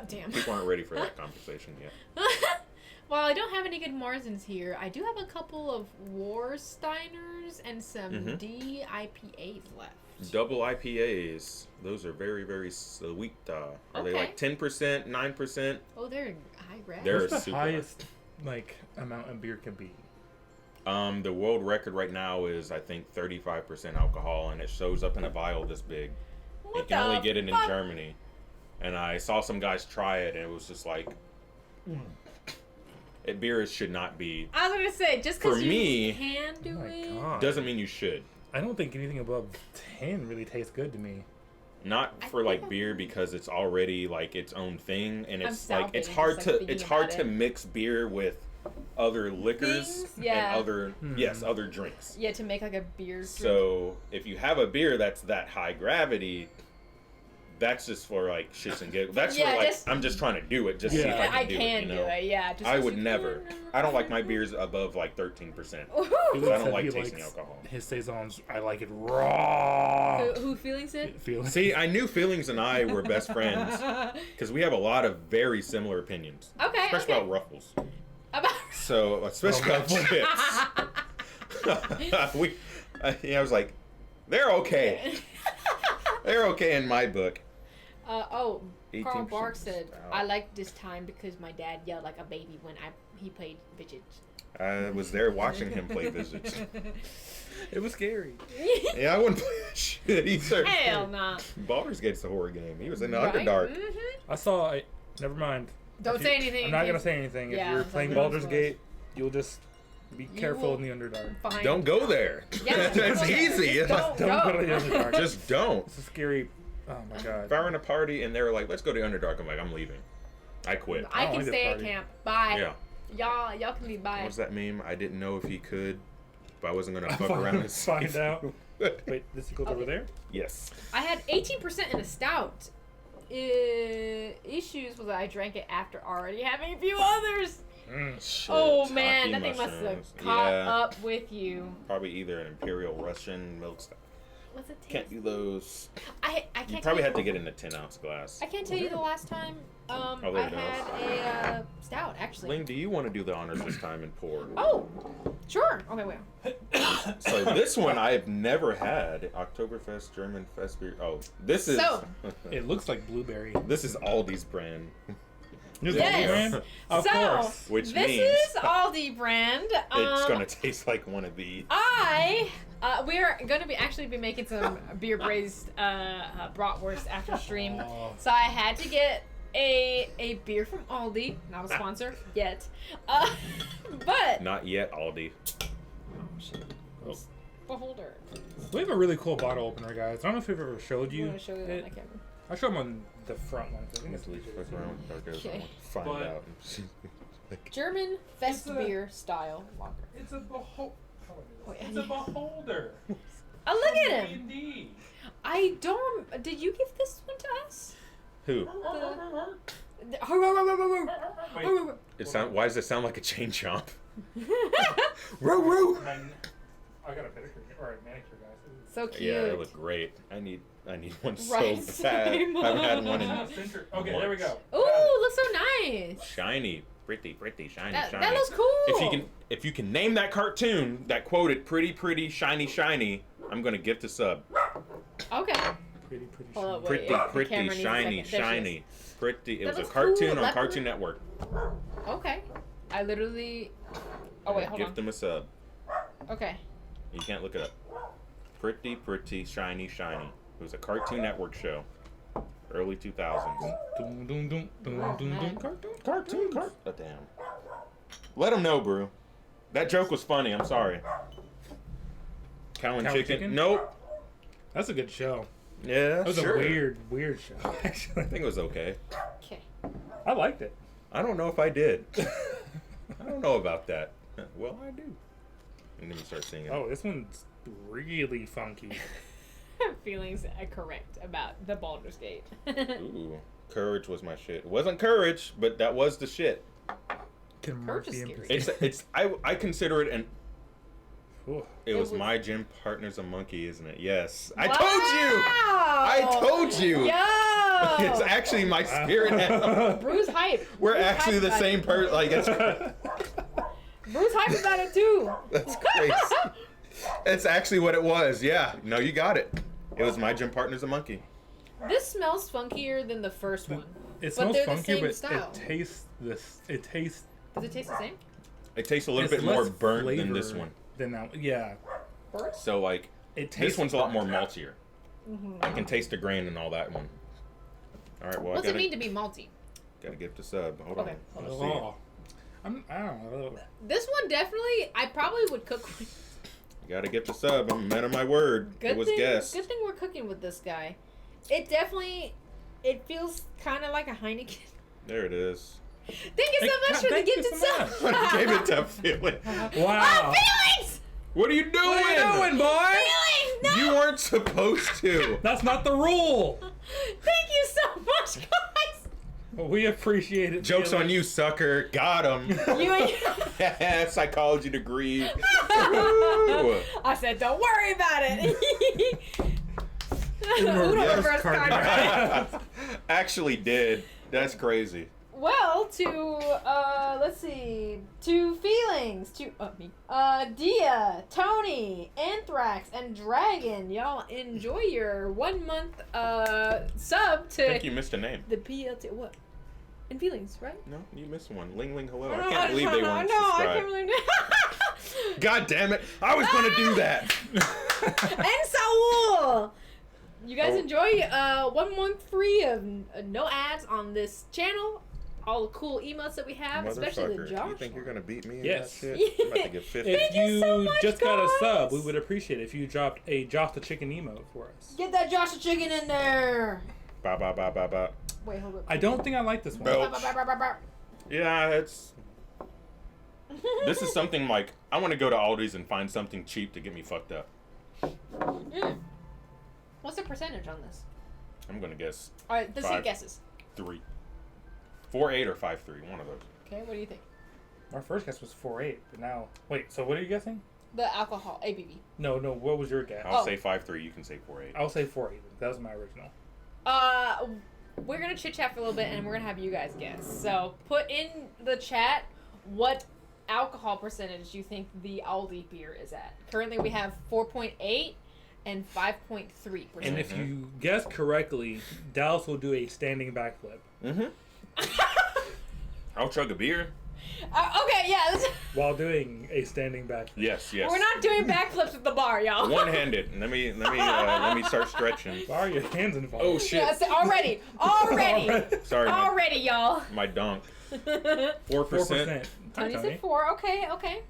Damn. people aren't ready for that conversation yet. Well, I don't have any good Marzens here. I do have a couple of Warsteiners and some DIPAs left. Double IPAs. Those are very, very sweet. Are they like 10%, 9%? Oh, they're high red. They're What's the super highest like amount of beer can be? The world record right now is, I think, 35% alcohol, and it shows up in a vial this big. What You can only the get it in fuck? Germany. And I saw some guys try it, and it was just like... beer should not be... I was gonna say, just For because you me- can do Oh my it. god. Doesn't mean you should. I don't think anything above 10 really tastes good to me. Not I for like think- beer because it's already like its own thing, and it's I'm like it's salivating hard just, like, to thinking hard about to it. mix beer with other liquors Things? Yeah. and other other drinks. Yeah, to make like a beer drink. So if you have a beer that's that high gravity, that's just for like shits and giggles. That's Yeah, for like just- I'm just trying to do it, just see if Yeah. I can do it. You know? Yeah. Just I 'cause would you never. can. I don't like my beers above like 13%. Who, Because I don't Said like he tasting likes alcohol. His saisons, I like it raw. who feelings it? Feel See, I knew Feelings and I were best friends because we have a lot of very similar opinions, Okay. especially okay. about Ruffles. About So, especially about chips. I was like, they're okay. They're okay in my book. Carl 18% Bark said, stout. I like this time because my dad yelled like a baby when he played Visage. I was there watching him play Visage. It was scary. Yeah, I wouldn't play that shit either. Hell nah. Baldur's Gate's a horror game. He was in the Right? Underdark. Mm-hmm. I saw. Never mind. Don't If say you- anything. I'm not gonna if- say anything. Yeah, If you're it's playing like Baldur's Baldur's Gate, you'll just be careful will in the Underdark. Fine. Don't go there. Yeah, It's don't go there. easy. Just Don't go to the Underdark. Just don't. It's a scary. Oh my god. If I were in a party and they were like, let's go to Underdark, I'm like, I'm leaving. I quit. I I don't can need a stay at party. camp. Bye. Yeah. Y'all can be bye. What's that meme? I didn't know if he could, but I wasn't gonna I'm fuck around and find out. Wait, this equals over there? Yes. I had 18% in a stout. Issues was that I drank it after already having a few others. Shit, Oh man, Taki that thing must have mushrooms. caught Yeah. up with you. Probably either an Imperial Russian milk stout. What's it taste? Can't do those. I can't. You tell probably you- have to get in a 10-ounce glass. I can't tell you the last time there I it is. had a stout actually. Ling, do you want to do the honors this time and pour? Oh, sure. Okay, wait. So this one I've never had. Oktoberfest German Fest beer. Oh, this is So- It looks like blueberry. this is Aldi's brand. This is Yes. Aldi brand? Of So, course. Which this means is Aldi brand. it's gonna taste like one of these. We are gonna be making some beer braised bratwurst after stream. Oh. So I had to get a beer from Aldi, not a sponsor yet, but Not yet, Aldi. Oh. beholder. We have a really cool bottle opener, guys. I don't know if we've ever showed I'm you. gonna show you that it. on camera. I'll show them on the front one. I think it's Honestly, fuck around with dark as I Okay. want to find But- out. German Fest It's a- beer style lager. It's a beholder. Wait, It's a beholder. Oh, look at him! Indeed. I don't. Did you give this one to us? Who? Wait. It sound. Why does it sound like a chain chomp? Roo. I got a pedicure or a manicure, guys. So cute. Yeah, they look great. I need one Right, so bad. I same. haven't had one in Okay, there we go. Ooh, looks so nice. shiny, pretty, shiny, That shiny. looks cool. If you can name that cartoon that quoted pretty, shiny, I'm gonna gift a sub. Okay. Pretty Hold up, Pretty, wait, the camera needs a shiny, second. There she shiny. Pretty. It That was a looks cartoon cool. on Leopard. Cartoon Network. Okay. I literally. Oh wait, hold Gift on. them a sub. Okay. You can't look it up. Pretty, shiny. It was a Cartoon Network show. Early 2000s. Dum, dum, dum, dum, dum, man. dum. Cartoon. Oh, damn. Let them know, bro. That joke was funny. I'm sorry. Cow and Cow and chicken? chicken? Nope. That's a good show. Yeah, That was sure. a weird show, actually. I think it was okay. Okay. I liked it. I don't know if I did. I don't know about that. Well, I do. And then you start singing. Oh, this one's really funky. Feelings are correct about the Baldur's Gate. Ooh, courage was my shit. It wasn't courage, but that was the shit. Can Courage is the scary. empathy- It's I consider it an. Ooh. It was was- my gym partner's a monkey, isn't it? Yes. I Wow! told you. Yo! It's actually my spirit animal. Bruce hype. We're Bruce actually hype the about same it. person. Like it's Bruce hype about it too. that's crazy. It's actually what it was. Yeah. No, you got it. It was my gym partner's a monkey. This smells funkier than the first one. It But smells they're the funky, same but style. it tastes this. It tastes. Does it taste the same? It tastes a little it's bit more less burnt than flavor this one. Than that. Yeah. Burnt? So like It tastes. this one's a lot more maltier. Mm-hmm. I can taste the grain and all that one. All right, well What's I it gotta, mean to be malty? gotta give the sub. Hold Okay, on. hold Let's on. see. Oh. I don't know. This one definitely, I probably would cook with. Gotta get the sub. I'm a man of my word. Good It was thing, guessed. Good thing we're cooking with this guy. It definitely, it feels kind of like a Heineken. There it is. Thank you so much for the Thank you gifted so sub. much. I gave it to feeling. Wow. Feelings! What are you doing? What are you doing, boy? Feelings! No! You weren't supposed to. That's not the rule. Thank you so much, guys! We appreciate it. Joke's Felix. on you, sucker. Got him. You Psychology degree. Ooh. I said, don't worry about it. Uno Reverse reverse card card. Actually did. That's crazy. Well, well to let's see, to Feelings, to me, Dia, Tony, Anthrax, and Dragon. Y'all enjoy your 1 month sub to. I think you missed a name. The PLT. What? In Feelings, right? No, you missed one. Ling Ling Hello. Oh, I can't believe they weren't I subscribed. can't believe it. God damn it! I was gonna do that. And Saul. You guys Oh. enjoy 1 month free of no ads on this channel. All the cool emotes that we have, especially the Motherfucker, Josh. you think you're gonna beat me in Yes. that shit? I'm about to get 50. If Thank you so much, just got a guys. sub, we would appreciate it if you dropped a Josh the Chicken emote for us. Get that Josh the Chicken in there. Ba ba ba ba ba. Wait, hold up. I don't think I like this one. Bro. Ba. Yeah, it's. This is something like I want to go to Aldi's and find something cheap to get me fucked up. What's the percentage on this? I'm gonna guess All right, let's see 5. guesses. 3, 4-8 or 5-3. One of those. Okay, what do you think? Our first guess was 4.8, but now wait. So what are you guessing? The alcohol, ABV. No. What was your guess? I'll Oh. say 5-3. You can say 4-8. I'll say 4.8. That was my original. We're gonna chit chat for a little bit, and we're gonna have you guys guess. So put in the chat what alcohol percentage you think the Aldi beer is at. Currently, we have 4.8 and 5.3%. And if you guess correctly, Dallas will do a standing backflip I'll chug a beer. Okay, yeah. while doing a standing backflip. Yes. We're not doing backflips at the bar, y'all. One-handed. Let me start stretching. Why are your hands involved? Oh shit! Yes, already, Sorry, already, y'all. my donk. 4%. 4%. Tony said 4. Okay.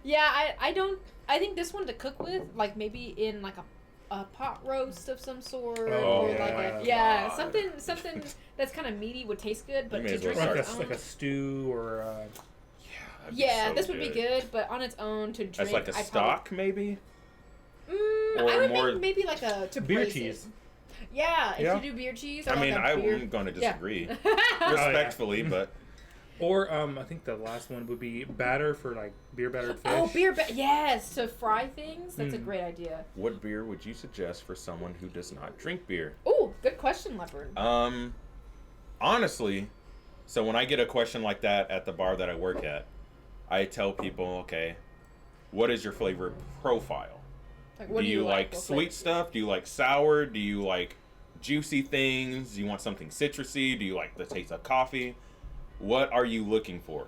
Yeah, I don't. I think this one to cook with, like maybe in like a pot roast of some sort, Oh, or yeah. God. something that's kind of meaty would taste good, but You may to as well drink on Like its a, own. like a stew or That'd be Yeah, so this would be good, but on its own to drink. As like a I'd stock, maybe. Probably, or I would more- think maybe like a to beer braise cheese. It. Yeah, if Yeah. you do beer cheese. I or mean, like a beer. I'm going to Yeah. disagree yeah. respectfully, but Or I think the last one would be batter for like beer battered fish. Oh, yes, to fry things. That's a great idea. what beer would you suggest for someone who does not drink beer? Oh, good question, Leopard. Honestly, so when I get a question like that at the bar that I work at, I tell people, okay, what is your flavor profile? Like, what do you like What sweet flavor? stuff? Do you like sour? Do you like juicy things? Do you want something citrusy? Do you like the taste of coffee? What are you looking for?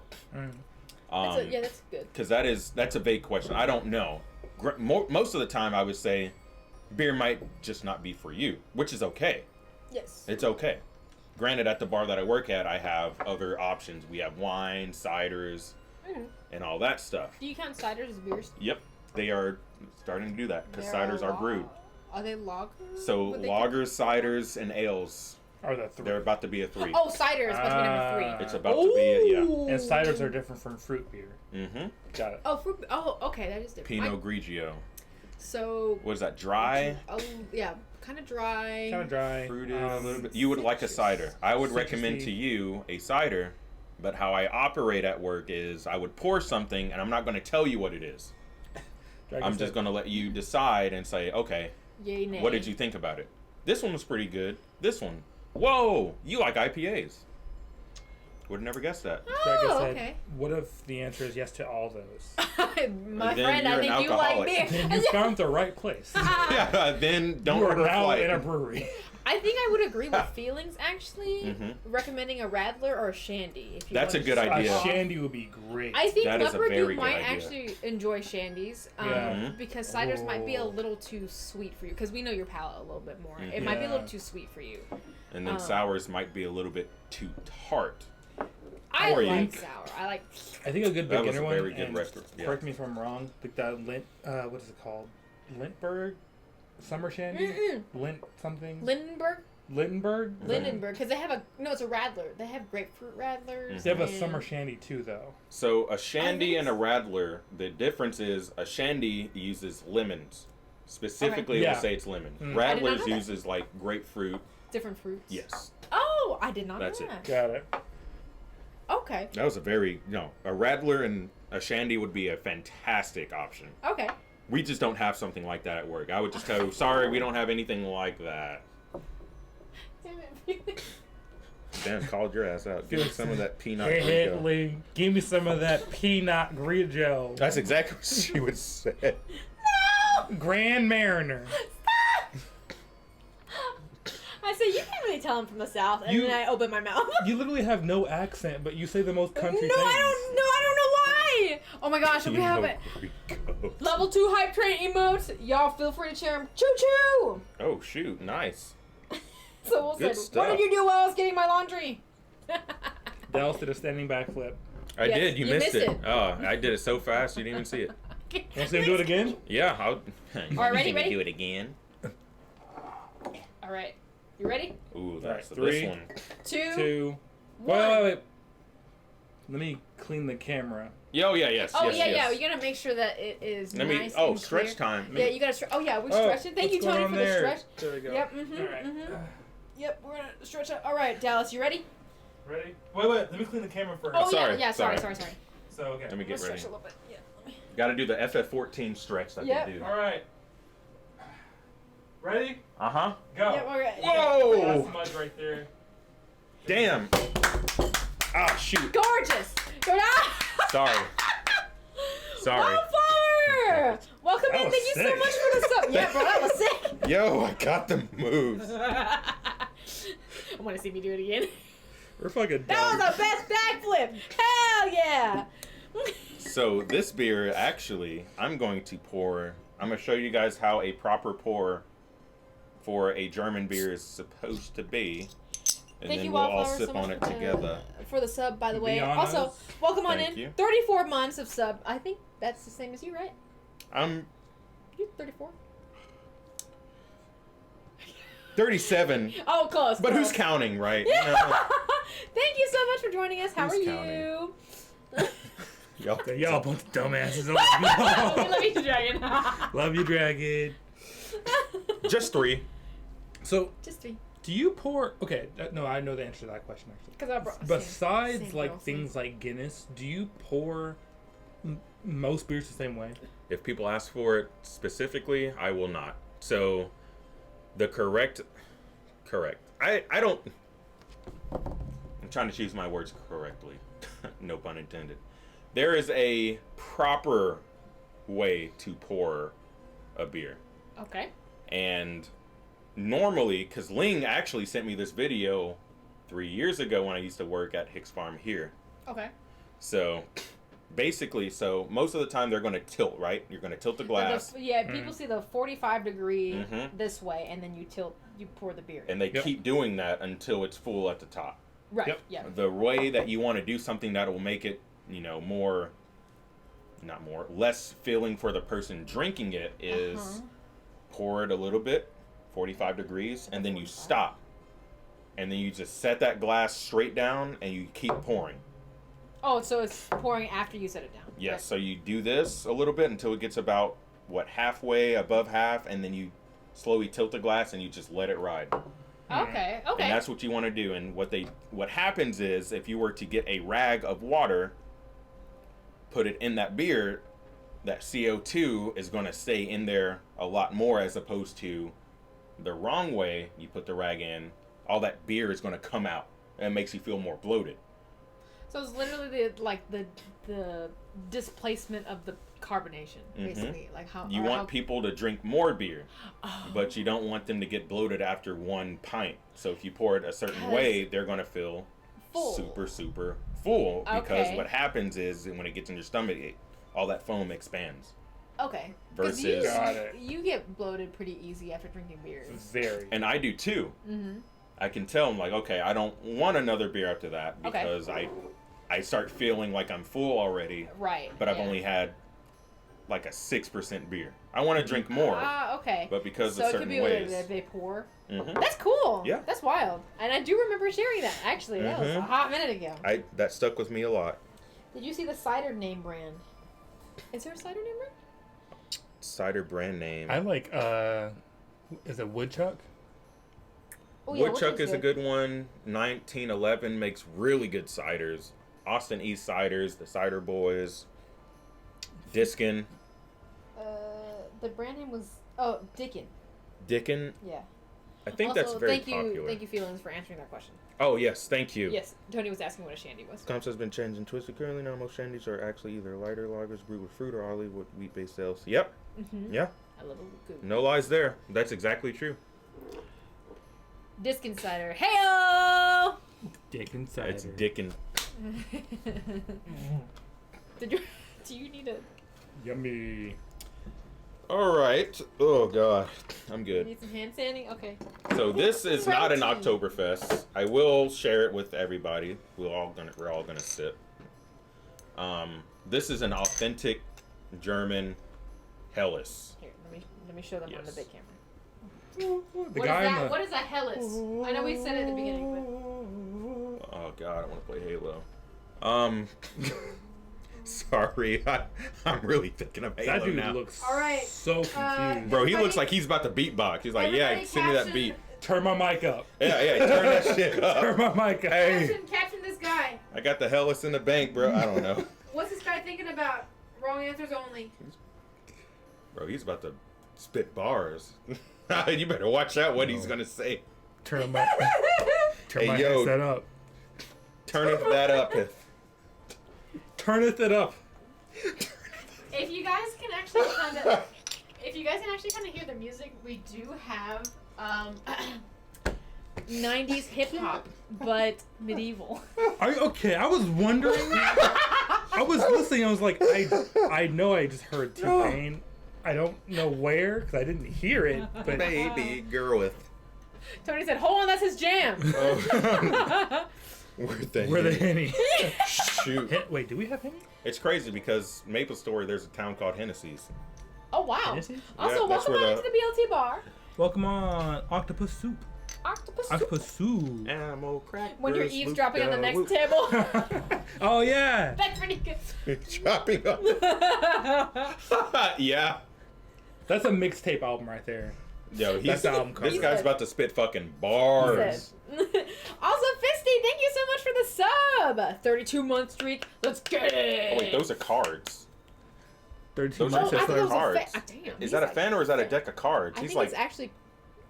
That's good. Because that's a vague question. I don't know. Most of the time, I would say beer might just not be for you, which is okay. Yes. It's okay. Granted, at the bar that I work at, I have other options. We have wine, ciders, and all that stuff. Do you count ciders as beers? Yep, they are starting to do that because ciders are brewed. Are they lagers? So Would they lagers, ciders, and ales, Or the 3. they're about to be a 3. Oh, cider is supposed to be number 3. It's about to be And ciders are different from fruit beer. Mm-hmm. Got it. Oh, fruit. Oh, okay, that is different. Pinot Grigio. So. What is that? Dry, Oh, yeah, kind of dry. Kind of dry. fruited, a little bit. You would like a cider. I would recommend citrusy. to you a cider, but how I operate at work is I would pour something, and I'm not going to tell you what it is. I'm just going to let you decide and say, okay, Yay, nay. what did you think about it? This one was pretty good. This one, whoa, you like IPAs. Would have never guessed that. Oh, okay. What if the answer is yes to all those? My Then friend, I you're an think you like alcoholic. beer. Then you found the right place. Yeah, then don't You are order a now flight. in a brewery. I think I would agree with Feelings, actually. Mhm. Recommending a Radler or a Shandy. If you That's want a good to start idea. off. Shandy would be great. I think That is a Leopard, very you good might idea. actually enjoy Shandies Yeah. Mhm. because ciders might be a Oh. little too sweet for you because we know your palate a little bit more. It Mhm. might be a little Yeah. too sweet for you. And then Um, sours might be a little bit too tart. I Or like you- sour. I like. I think a good That was beginner a very one. good and restaurant, yeah. Correct me if I'm wrong. Like that Lint. What is it called? Lintberg, Summer Shandy. Mm-mm. Lint something. Lindenberg? Lindenberg. Lindenberg, because they have a it's a Radler. They have grapefruit Radlers. They have a and- Summer Shandy too, though. So a shandy think and a radler, the difference is a shandy uses lemons. Specifically, Okay. we'll Yeah. say it's lemon. Mm. I did not Radlers know that. uses like grapefruit. different fruits. Yes, Oh, I did not That's know it. that. Got it. Okay. that was a very a radler and a shandy would be a fantastic option. Okay. We just don't have something like that at work. I would just tell you, sorry, we don't have anything like that. Damn it. Damn, called your ass out. Give me some of that peanut Hey, Grigio. Lee, give me some of that peanut Grigio. That's exactly what she would say. No! Grand Mariner. I said, you can't really tell I'm from the South, and You- then I open my mouth. You literally have no accent, but you say the most country No, things. I don't know why. Oh my gosh, we have it. Grigio. Level 2 hype train emotes. Y'all feel free to share them. Choo choo! Oh, shoot. Nice. So we'll Good say, what stuff. did you do while I was getting my laundry? Dallas did a standing backflip. I Yes, did. You you missed missed it. it. Oh, I did it so fast you didn't even see it. Want to see him do it again? Yeah, I'll. You All right, want ready, me to ready? do it again? All right. You ready? Ooh, that's Alright, this 3, one. 2. One. Wait. Let me clean the camera. Yo, yeah, yes. Oh, yes, yeah, yes. yeah. You gotta make sure that it is Let me. nice Oh, and stretch clear. time. Yeah, you gotta stretch. Oh, yeah, we're Oh, stretching. Thank you, what's going Tony, on for the there? stretch. There we go. Yep, Alright. Yep, we're gonna stretch out. All right, Dallas, you ready? Ready? Wait. Let me clean the camera first. Oh, sorry, yeah, sorry. sorry. So, okay. Let me I'm gonna get stretch ready. a little bit. Yeah. Let me. Got to do the FF14 stretch that Yep. they do. All right. Ready? Uh huh. Go. Yep, we're ready. Whoa! That's mud right there. Damn. Ah, shoot. Gorgeous. Sorry. Sorry. Wildflower! Welcome That in. was Thank you so sick. much for the sub. Yeah, bro, that was sick. Yo, I got the moves. I want to see me do it again. We're fucking That was the best backflip. Hell yeah. So this beer, actually, I'm going to show you guys how a proper pour for a German beer is supposed to be. And Thank then you, we'll all Wildflower, sip so on much it together. for the sub, by the way. Be Also, honest. welcome on Thank in. you. 34 months of sub. I think that's the same as you, right? I'm You 34? 37, Oh, close. but who's close. counting, right? Thank you so much for joining us. How Who's are counting? you? Y'all, Y'all a bunch of dumbasses. We love you, Dragon. Love you, Dragon. just 3. So, Just 3. do you pour? Okay, no, I know the answer to that question actually. Because I brought. Besides, same like girl, things like Guinness, do you pour most beers the same way? If people ask for it specifically, I will not. So, the correct. I don't. I'm trying to choose my words correctly. No pun intended. There is a proper way to pour a beer. Okay. And normally, because Ling actually sent me this video 3 years ago when I used to work at Hicks Farm here. Okay. So, basically, most of the time they're going to tilt, right? You're going to tilt the glass. People see the 45 degree Mhm. this way, and then you pour the beer. And they Yep. keep doing that until it's full at the top. Right. Yep. Yeah. The way that you want to do something that will make it, less filling for the person drinking it is Uh-huh. pour it a little bit, 45 degrees, and then you stop. And then you just set that glass straight down and you keep pouring. Oh, so it's pouring after you set it down. Yes, Right. so you do this a little bit until it gets about, halfway above half, and then you slowly tilt the glass and you just let it ride. Okay. Okay. And that's what you want to do. And what happens is, if you were to get a rag of water, put it in that beer, that CO2 is going to stay in there a lot more, as opposed to the wrong way. You put the rag in, all that beer is going to come out, and it makes you feel more bloated. So it's literally the displacement of the carbonation, basically. Like how You or want how- people to drink more beer, Oh. but you don't want them to get bloated after one pint. So if you pour it a certain way, they're going to feel Full. super, super full, because Okay. what happens is, when it gets in your stomach, all that foam expands. Okay. 'Cause Versus- Got it. you get bloated pretty easy after drinking beers. Very. And I do too. Mm-hmm. I can tell, I'm like, okay, I don't want another beer after that, Okay. because I start feeling like I'm full already, Right. but I've yeah. only had like a 6% beer. I want to drink more, Ah, okay. but because so of it certain could be ways. that they pour. Mhm. That's cool. Yeah. That's wild. And I do remember sharing that. Actually, that was a Mhm. hot minute ago. That stuck with me a lot. Did you see the cider name brand? Is there a cider name brand? Cider brand name. I like. Is it Woodchuck? Oh, yeah, Woodchuck Woodchuck's is a good one. 1911 makes really good ciders. Austin East Ciders, the Cider Boys. Diskin. The brand name was Dickin. Dickin. Yeah. I think Also, that's very thank popular. Thank you, Feelings, for answering that question. Oh, yes, thank you. Yes, Tony was asking what a shandy was. Concept has been changed and twisted. Currently, now most shandies are actually either lighter lagers brewed with fruit or olive with wheat-based ales. Yep. Mm-hmm. Yeah. I love a good. No lies there. That's exactly true. Disc Insider. Heyo! Dick Insider. It's Dick and... Do you need a... Yummy. All right. Oh, God. I'm You good. need some hand sanding? Okay. So this is not an Protein. Oktoberfest. I will share it with everybody. We're all gonna sip. This is an authentic German Helles. Here, let me show them on the Yes. big camera. The What is guy in that? the... What is a Helles? I know we said it at the beginning, but... Oh God, I want to play Halo. Sorry, I'm really thinking of Halo That dude now. looks All right, so confused. Bro, he looks like he's about to beatbox. He's like, yeah, Everybody send me that caption- beat. Turn my mic up. Yeah, turn that shit up. Turn my mic up. Hey, Caption this guy. I got the Helles in the bank, bro. I don't know. What's this guy thinking about? Wrong answers only. Bro, he's about to spit bars. You better watch out what he's gonna say. Turn my Hey, my yo. headset up. Turn that up. Turneth it up. If you guys can actually kind of hear the music, we do have 90s hip hop, but medieval. Okay, I was wondering. I was listening. I was like, I know I just heard T-Pain. I don't know where because I didn't hear it. But Baby girl with. Tony said, "Hold on, that's his jam." Oh. Where the Henny? Shoot. Wait, do we have Henny? It's crazy because Maple Story, there's a town called Hennessy's. Oh wow! Hennessy? Also, Yeah, that's welcome where back to the BLT bar. Welcome on Octopus Soup. Octopus Soup. Ammo crack. When you're eavesdropping on the next table. Oh yeah. That's pretty good. Chopping up. Yeah. That's a mixtape album right there. Yo, That's the album cover. this guy's about to spit fucking bars. Also, Fisty, thank you so much for the sub. 32-month streak. Let's get it. Oh wait, those are cards. 32 Those months. are I That's thought it was cards. a damn. Is he's that a like- fan or is that a deck of cards? I He's think like, it's actually.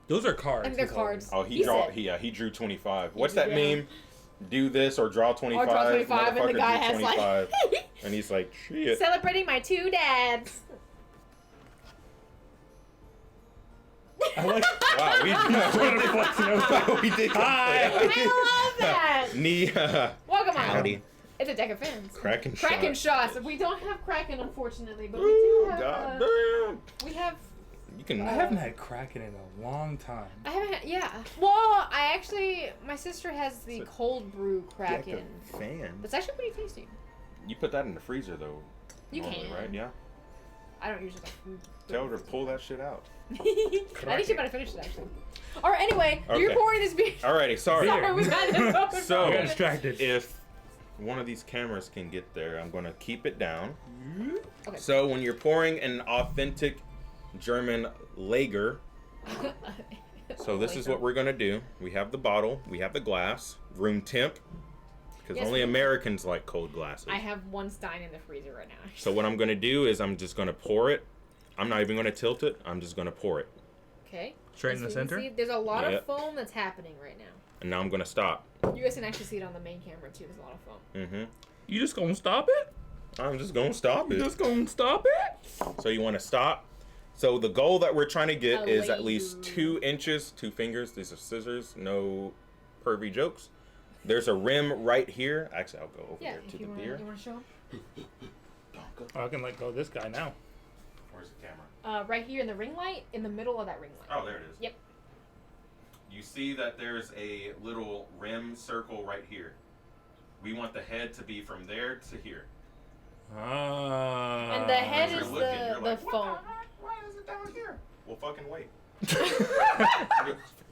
Those are cards. And they're he's cards. oh, He said- he drew 25. What's drew that down. meme? Do this or draw 25. Or draw 25, and the Motherfucker guy drew has 25. like. And he's like, shit. Celebrating my 2 dads. I like. Wow, we did. Hi. I love that. Welcome on. Howdy. It's a deck of fans. Kraken Kraken shot. shots. We don't have Kraken, unfortunately, but we Ooh, do have. goddamn. We have. You can. I haven't had Kraken in a long time. I haven't had. Yeah. Well, I actually. My sister has the It's a cold brew Kraken. fan. It's actually pretty tasty. You put that in the freezer though. You normally, can. right? Yeah. I don't usually like food. Tell her to pull that shit out. I think she better finish it actually. Alright, anyway, you're Okay. pouring this beer. Alrighty, sorry. Sorry, we got it. So- I got distracted. If one of these cameras can get there, I'm gonna keep it down. Okay. So when you're pouring an authentic German lager, so this is what we're gonna do. We have the bottle, we have the glass, room temp, because Yes, only room temp. Americans like cold glasses. I have one stein in the freezer right now. So what I'm gonna do is I'm just gonna pour it. I'm not even gonna tilt it. I'm just gonna pour it, Okay. Straight in the As you can center? see, there's a lot Yep. of foam that's happening right now. and now I'm gonna stop. You guys can actually see it on the main camera too. There's a lot of foam. Mm-hmm. You just gonna stop it? I'm just gonna stop You it. just gonna stop it? So you want to stop. So the goal that we're trying to get is at least Laser. 2 inches, 2 fingers. These are scissors, no pervy jokes. There's a rim right here. Actually, I'll go over Yeah. there If to you the want beer. to show 'em? Oh, I can let go of this guy now. Where's the camera? Right here in the ring light, in the middle of that ring light. Oh, there it is. Yep. You see that there's a little rim circle right here. We want the head to be from there to here. Ah. And the head As you're is looking, the you're like, foam. "What the heck? Why is it down here?" Well, fucking wait.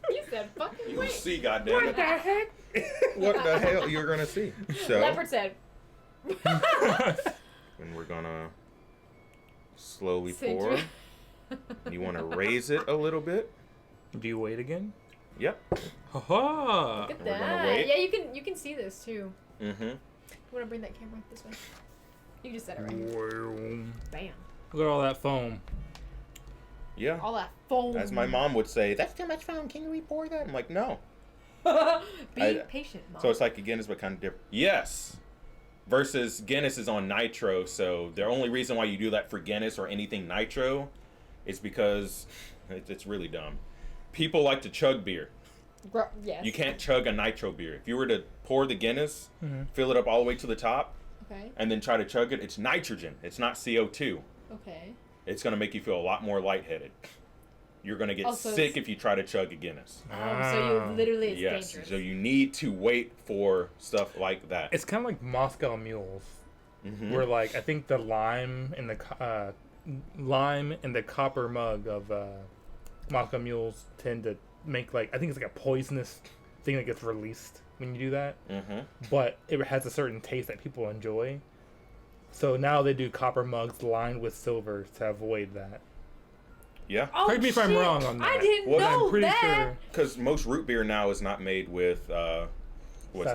You said fucking You'll wait. see, goddammit. What the heck? What the hell you're gonna see? So, Leopard said. and we're gonna slowly Said pour. you- You want to raise it a little bit. Do you wait again? Yep. Ha Look at We're gonna that. wait. Yeah, you can see this too. Mm-hmm. You want to bring that camera this way? You just said it right here. Look Bam. at all that foam. Yeah. All that foam. As my mom would say, that's too much foam. Can you re-pour that? I'm like, no. Be patient, Mom. So it's like a Guinness, but kind of different. Yes. Versus Guinness is on nitro, so the only reason why you do that for Guinness or anything nitro is because it's really dumb. People like to chug beer. Yes. You can't chug a nitro beer. If you were to pour the Guinness, fill it up all the way to the top, and then try to chug it, it's nitrogen. It's not CO2. Okay. It's going to make you feel a lot more lightheaded. You're going to get sick if you try to chug a Guinness. So you literally, it's yes. dangerous. So you need to wait for stuff like that. It's kind of like Moscow mules, where like I think the lime in the copper mug of Moscow mules tend to make like, I think it's like a poisonous thing that gets released when you do that. But it has a certain taste that people enjoy. So now they do copper mugs lined with silver to avoid that. Yeah. Oh, correct me if I'm wrong on that. I didn't know I'm pretty that. sure. Because most root beer now is not made with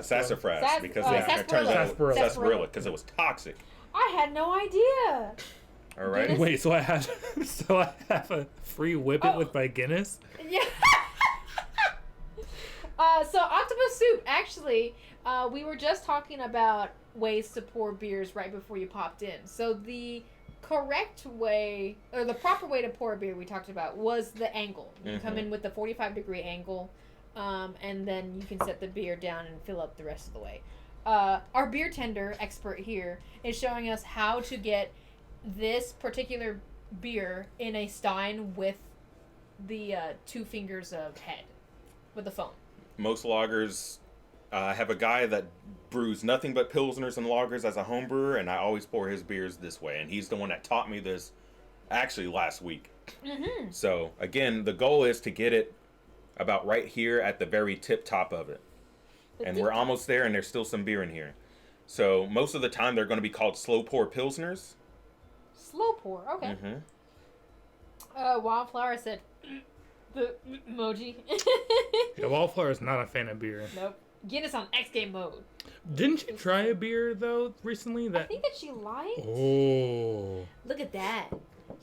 sassafras, because it turns out sarsaparilla, because it was toxic. I had no idea. All right. Guinness? Wait, so I have a free whippet with my Guinness? Yeah. So octopus soup. Actually, we were just talking about ways to pour beers right before you popped in. So the correct way, or the proper way to pour a beer we talked about, was the angle. You come in with the 45-degree angle, and then you can set the beer down and fill up the rest of the way. Our beer tender expert here is showing us how to get this particular beer in a stein with the 2 fingers of head with the foam. Most lagers have a guy that brews nothing but pilsners and lagers as a home brewer, and I always pour his beers this way, and he's the one that taught me this actually last week. So again, the goal is to get it about right here at the very tip top of it, and we're almost there, and there's still some beer in here. So most of the time they're going to be called slow pour pilsners. Slow pour, okay. Wildflower said the emoji. Yeah, Wallflower is not a fan of beer. Nope. Guinness on X game mode. Didn't you try a beer though recently? I think that she liked. Oh. Look at that.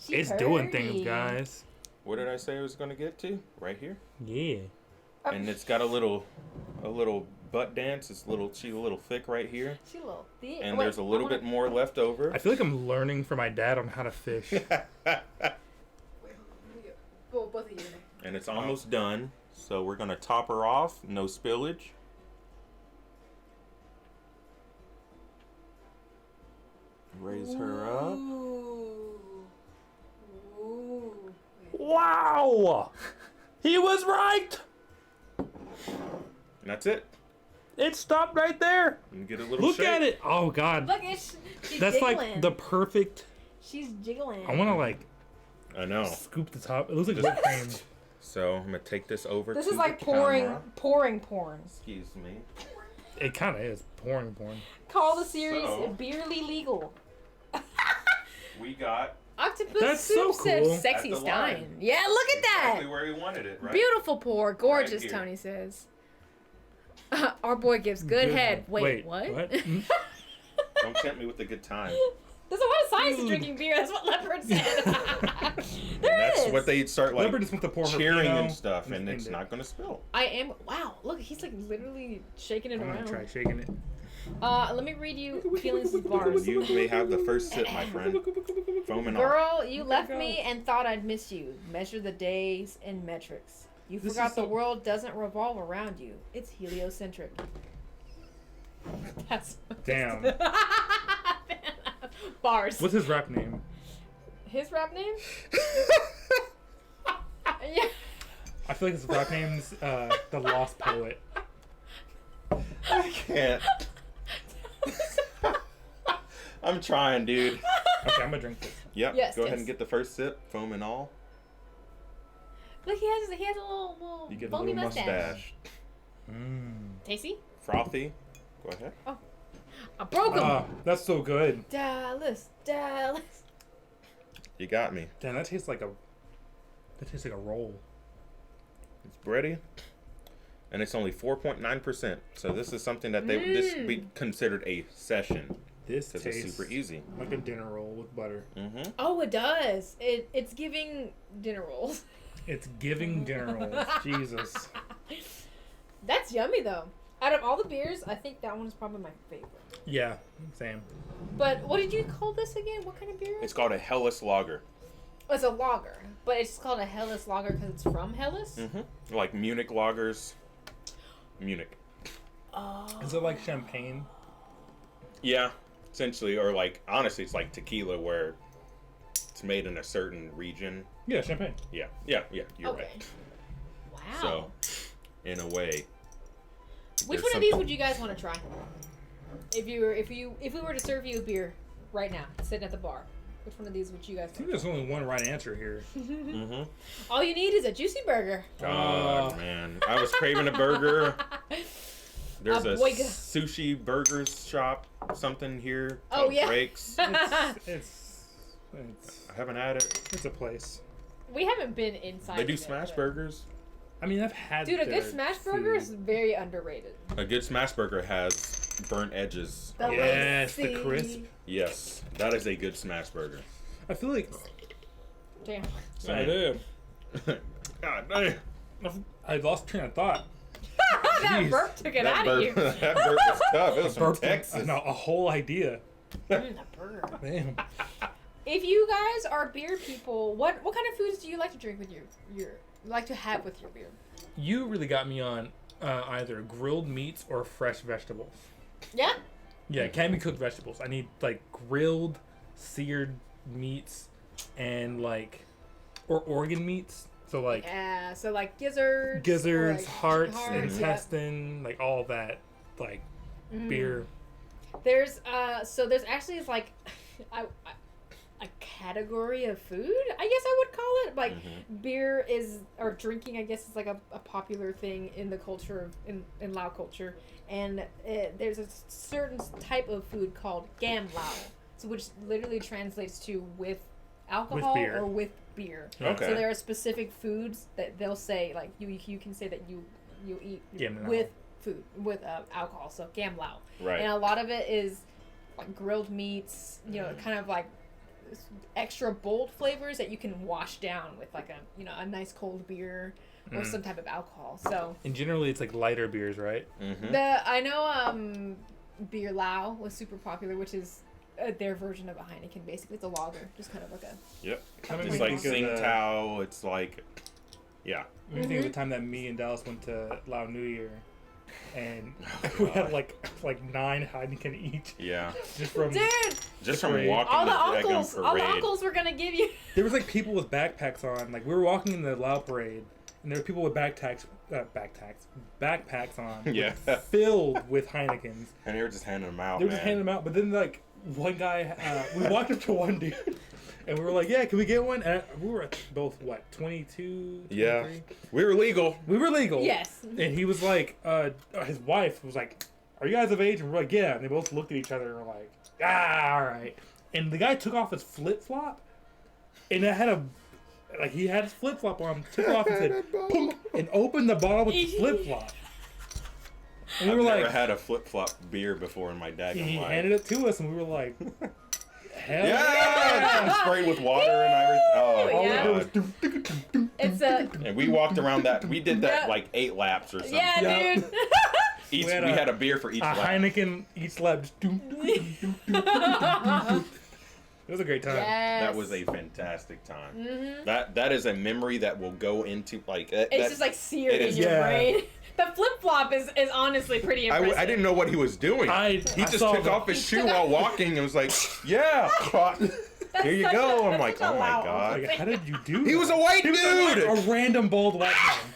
It's doing things, guys. What did I say I was going to get to? Right here. Yeah. And it's got a little butt dance. She's a little thick right here. She's a little thick. And there's a little bit more left over. I feel like I'm learning from my dad on how to fish. Both of you. And it's almost done. So we're going to top her off. No spillage. Raise her up. Ooh. Wow! He was right! And that's it. It stopped right there. You get a little Look shake. at it. Oh, God. Look, she's That's jiggling. like the perfect... She's jiggling. I want to like I know. scoop the top. It looks like whipped cream. So I'm going to take this over This to is like the pouring camera. porn. Excuse me. It kind of is. Pouring. Call the series So- Beerly Legal. We got Octopus That's Soup so said cool. sexy At the stein. line. Yeah, look at that. exactly where he wanted it, right? Beautiful pour. Gorgeous, here. Tony says. Our boy gives good head. Wait, what? Don't tempt me with a good time. There's a lot of science to drinking beer. That's what Leopard said. There That's is. what they start like Leopard just wants to pour her cheering Pinot and stuff, and it's it. not going to spill. I am. Wow, look, he's like literally shaking it I'm around. gonna try shaking it. Let me read you Feelings' bars. You may have the first sip, my friend. Foaming off. Girl, you left me and thought I'd miss you. Measure the days in metrics. You This forgot is the so- world doesn't revolve around you. It's heliocentric. That's Damn. bars. What's his rap name? His rap name? Yeah. I feel like his rap name's The Lost Poet. I can't. I'm trying, dude. Okay, I'm gonna drink this. Yep. Yes, Go ahead yes. and get the first sip, foam and all. Look, he has a little You get a foamy little mustache. Tasty? Frothy. Go ahead. I broke him. That's so good. Dallas. You got me. Damn, that tastes like a roll. It's bready. And it's only 4.9%. So this is something that this be considered a session This because it's tastes super easy. like a dinner roll with butter. Mm-hmm. Oh, it does. It's giving dinner rolls. It's giving dinner rolls. Jesus. That's yummy though. Out of all the beers, I think that one is probably my favorite. Yeah, same. But what did you call this again? What kind of beer? It's called a Helles Lager. Oh, it's a lager, but it's called a Helles lager because it's from Helles. Mm-hmm. Like Munich lagers. Munich. Oh. Is it like champagne? Yeah, essentially, or like honestly, it's like tequila where it's made in a certain region. Yeah, champagne. Yeah. You're Okay. right. Wow. So, in a way. Which there's one of these something- would you guys want to try? If we were to serve you a beer right now, sitting at the bar, which one of these would you guys I think want? there's only one right answer here. Mm-hmm. All you need is a juicy burger. God, man, I was craving a burger. There's a boy. sushi burgers shop, something here. Oh, called yeah. Breaks. It's I haven't had it. it's a place. We haven't been inside. They do of it, smash but- burgers. I mean, I've had. Dude, a good their smash burger is food. very underrated. A good smash burger has burnt edges. The Yes, the lacy- crisp. Yes, that is a good smash burger. I feel like Damn. I do. God damn. I lost train of thought. That Jeez. burp took it That out burp, of you. that burp was tough. It was from Burped Texas. a whole idea. A burger. Damn. If you guys are beer people, what kind of foods do you like to drink with your like to have with your beer? You really got me on either grilled meats or fresh vegetables. Yeah. Yeah, it can be cooked vegetables. I need like grilled, seared meats, and like or organ meats. So like Yeah. So like gizzards. or, gizzards, like, hearts, yeah. intestine, like all that, like beer. There's there's actually like a category of food, I guess I would call it. Like beer is, or drinking, I guess, is like a popular thing in the culture in Lao culture, and there's a certain type of food called gam Lao, so which literally translates to with alcohol beer. or with beer. Okay. So there are specific foods that they'll say, like you can say that you eat Gam Lao. with food with alcohol, so gam Lao. Right. And a lot of it is like grilled meats, kind of like extra bold flavors that you can wash down with like a nice cold beer or some type of alcohol. So And generally, it's like lighter beers, right? Mm-hmm. I know Beer Lao was super popular, which is their version of a Heineken. Basically, it's a lager, just kind of like a. Yep. Kinda It's makes like me think of the- Tsingtao. It's like, yeah. I think of the time that me and Dallas went to Lao New Year, and we had like 9 Heineken each. Yeah. Just from Dude, Just from Parade. walking all the the Dagon uncles, all the parade. uncles were gonna give you. there was like people with backpacks on. Like we were walking in the Lao parade, and there were people with backpacks on. Yeah. Filled with Heinekens. And they were just handing them out, They were man. just handing them out, but then like one guy, we walked up to one dude, and we were like, "Yeah, can we get one?" And we were both 22, 23? Yeah. We were legal. We were legal. Yes. And he was like, his wife was like, "Are you guys of age?" And we're like, "Yeah." And they both looked at each other and were like, "Ah, all right." And the guy took off his flip flop, and it had he had his flip flop on, took it off and said, "Punk," and opened the bottle with the flip flop. And we I've were never like, had a flip-flop beer before in my Dagon he life. handed it to us, and we were like, "Hell Yeah! Sprayed with water and everything. Oh, Yeah. All we did God. was dum, dum, dum, dum. It's a. And we walked around that. We did that Yeah. like 8 laps or something. Yeah, Yeah. dude. We We had had a- a beer for each A lap. Heineken each lap. Just dum, dum, dum, dum, dum, dum, dum, dum. It was a great time. Yes. That was a fantastic time. Mhm. That is a memory that will go into like. It's just like seared it in is- your Yeah. brain. The flip flop is honestly pretty impressive. I didn't know what he was doing. I He just saw took the- off his shoe while walking and was like, "Yeah, here you such go." a- I'm like, such a "Oh my loud god." Like, how did you do? He was a white He was a dude. random bald white man.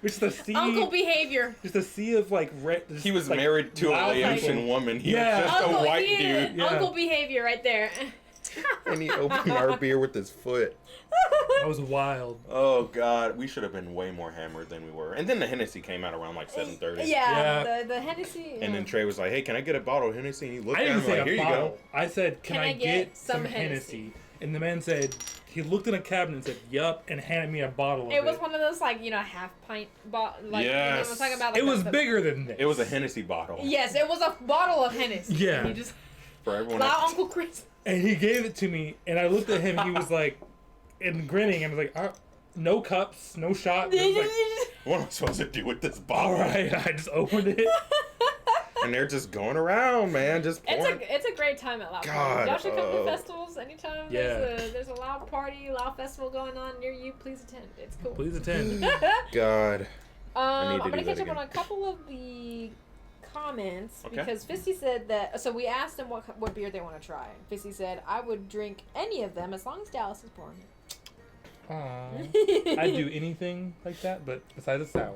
Just a sea. Uncle behavior. Just a sea of like red. He was married to a loud Laotian people. woman. He Yeah. was just Uncle, a white yeah, dude. Yeah. Uncle behavior right there. And he opened our beer with his foot. That was wild. Oh god, we should have been way more hammered than we were. And then the Hennessy came out around like 7:30. Yeah, the Hennessy. And then Trey was like, "Hey, can I get a bottle of Hennessy?" And he looked I at didn't him say like, a "Here you bottle. go." I said, "Can I get some Hennessy?" And the man said, he looked in a cabinet and said, "Yup," and handed me a bottle of it. It was one of those like half pint bottle. Like Yes. I was talking about. Like, It was the- bigger than this. It was a Hennessy bottle. Yes, it was a bottle of Hennessy. Yeah. And he just. For everyone Allow else. Uncle Chris. And he gave it to me, and I looked at him. He was like, and grinning. And I was like, no cups, no shot. And I was like, What am I supposed to do with this all bottle? right. I just opened it. And they're just going around, man. Just pouring. It's a great time at Loud God, Party. Y'all should come to festivals anytime. Yeah. There's a Loud Party, Loud Festival going on near you. Please attend. It's cool. Please attend. God. I'm need to gonna do that catch up on again. a couple of the comments Okay. because Fisty said that. So we asked them what beer they want to try. Fisty said, "I would drink any of them as long as Dallas is pouring it." Aww. I'd do anything like that, but besides a sour.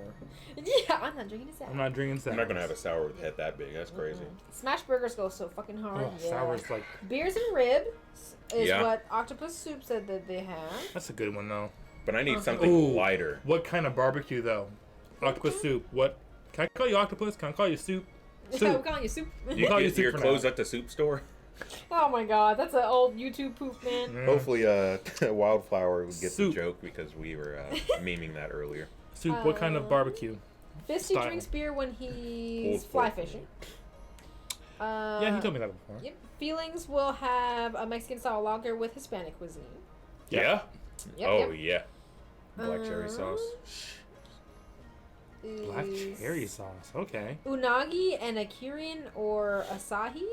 Yeah, I'm not drinking a sour. I'm not drinking sour. I'm not gonna have a sour with a head that big. That's crazy. Smash burgers go so fucking hard. Oh, Yeah. sour's like, Beers and ribs is Yeah. what Octopus Soup said that they have. that's a good one though. But I need Okay. something Ooh. lighter. What kind of barbecue though? Octopus soup. What? Can I call you octopus? Can I call you soup? Yeah, Soup. we're calling you soup. You call you soup You're for closed now. at the soup store. Oh my god, that's an old YouTube poop, man. Yeah. Hopefully, Wildflower would get Soup. the joke because we were memeing that earlier. Soup. What kind of barbecue? Fisty Style. drinks beer when he's Pulled fly pork. fishing. Yeah, he told me that before. Yep. Feelings will have a Mexican style lager with Hispanic cuisine. Yeah. Yep, Oh yep. yeah. Black cherry sauce. Black Is cherry sauce. Okay. Unagi and a Kirin or Asahi.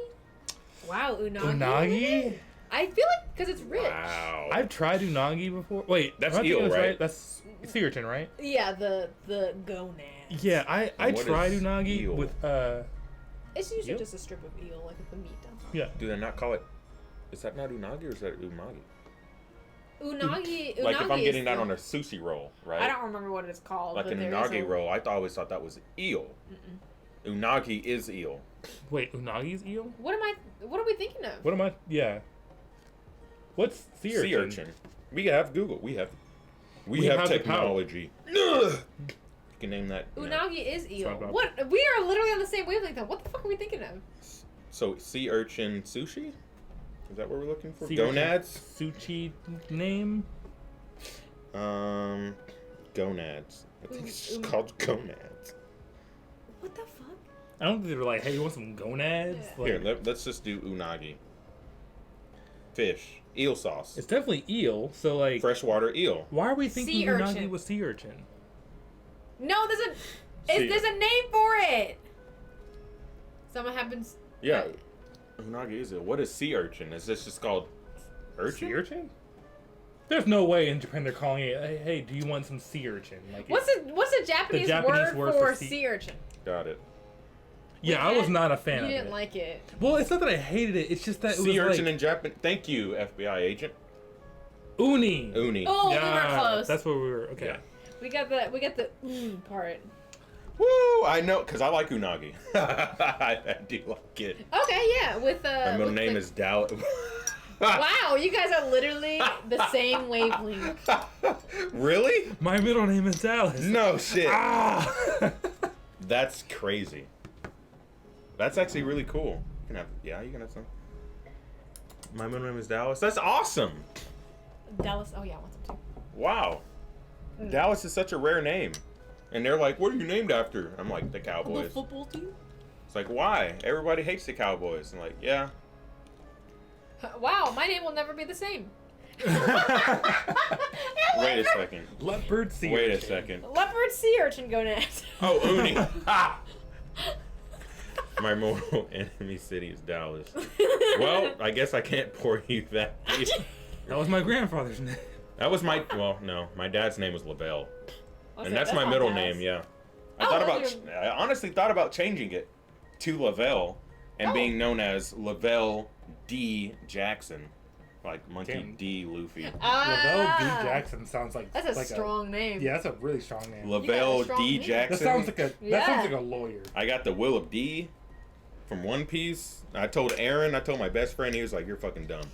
Wow, unagi. Unagi? I feel like because it's rich. Wow. I've tried unagi before. Wait, That's am I thinking eel, this right? That's sea urchin, right? Yeah, the gonads. Yeah, I What tried is unagi eel? with It's usually Eel? just a strip of eel, like the meat. yeah. Do they not call it? Is that not unagi or is that umagi? Unagi. Like if I'm unagi getting is that the- on a sushi roll, right? I don't remember what it's called. Like but an there is unagi a- roll. I always thought that was eel. Unagi is eel. Wait, unagi's eel? What are we thinking of? What am I? Yeah. What's sea urchin? Sea urchin. We have Google. We have We have the power. technology. You can name that. you know. Unagi is eel. Sound about- What? We are literally on the same wavelength. Though. What the fuck are we thinking of? So sea urchin sushi? Is that what we're looking for? Sea urchin Gonads? Sushi name? Gonads. I think it's just called gonads. What the fuck? I don't think they were like, hey, you want some gonads? Yeah. Like, Here, let's just do unagi. Fish. Eel sauce. it's definitely eel, so like, Freshwater eel. why are we thinking Sea unagi urchin. was sea urchin? No, there's a name for it. Someone happens. Yeah. Unagi is it? What is sea urchin? Is this just called urchin? Sea urchin? There's no way in Japan they're calling it, hey, do you want some sea urchin? Like, What's the Japanese, Japanese word for sea- sea urchin? Got it. yeah, I was not a fan You of didn't it. like it. Well, it's not that I hated it. It's just that it Sea was urchin like in Japan. Thank you, FBI agent. uni. Uni. Oh, we Yeah, were close. that's where we were. Okay. Yeah. We got the part. Woo! I know, because I like unagi. I do like it. Okay, yeah. With My middle with name the- is Dallas. Wow, you guys are literally the same wavelength. Really? My middle name is Dallas. No shit. Ah. That's crazy. That's actually really cool. You can have, you can have some. My middle name is Dallas. That's awesome. Dallas. Oh yeah, I want some too. Wow. Dallas is such a rare name. And they're like, what are you named after? I'm like, the The Cowboys. football team. It's like, why? Everybody hates the Cowboys. I'm like, yeah. Wow, my name will never be the same. Wait a second. Leopard sea Wait a urchin. second. Leopard sea urchin gonads. Oh, Uni. My mortal enemy city is Dallas. Well, I guess I can't pour you that. That was my grandfather's name. That was my, well, no, my dad's name was Lavelle. Okay, And that's my not middle Dallas. name, yeah. Oh, that's I honestly thought about changing it to Lavelle and Oh. being known as Lavelle D. Jackson. Like Monkey Damn. D. Luffy. Lavelle D. Ah, Jackson sounds like That's a like strong name. Yeah, that's a really strong name. Lavelle strong D. name. Jackson. That sounds like a Yeah. that sounds like a lawyer. I got the Will of D from One Piece. I told my best friend, he was like, you're fucking dumb.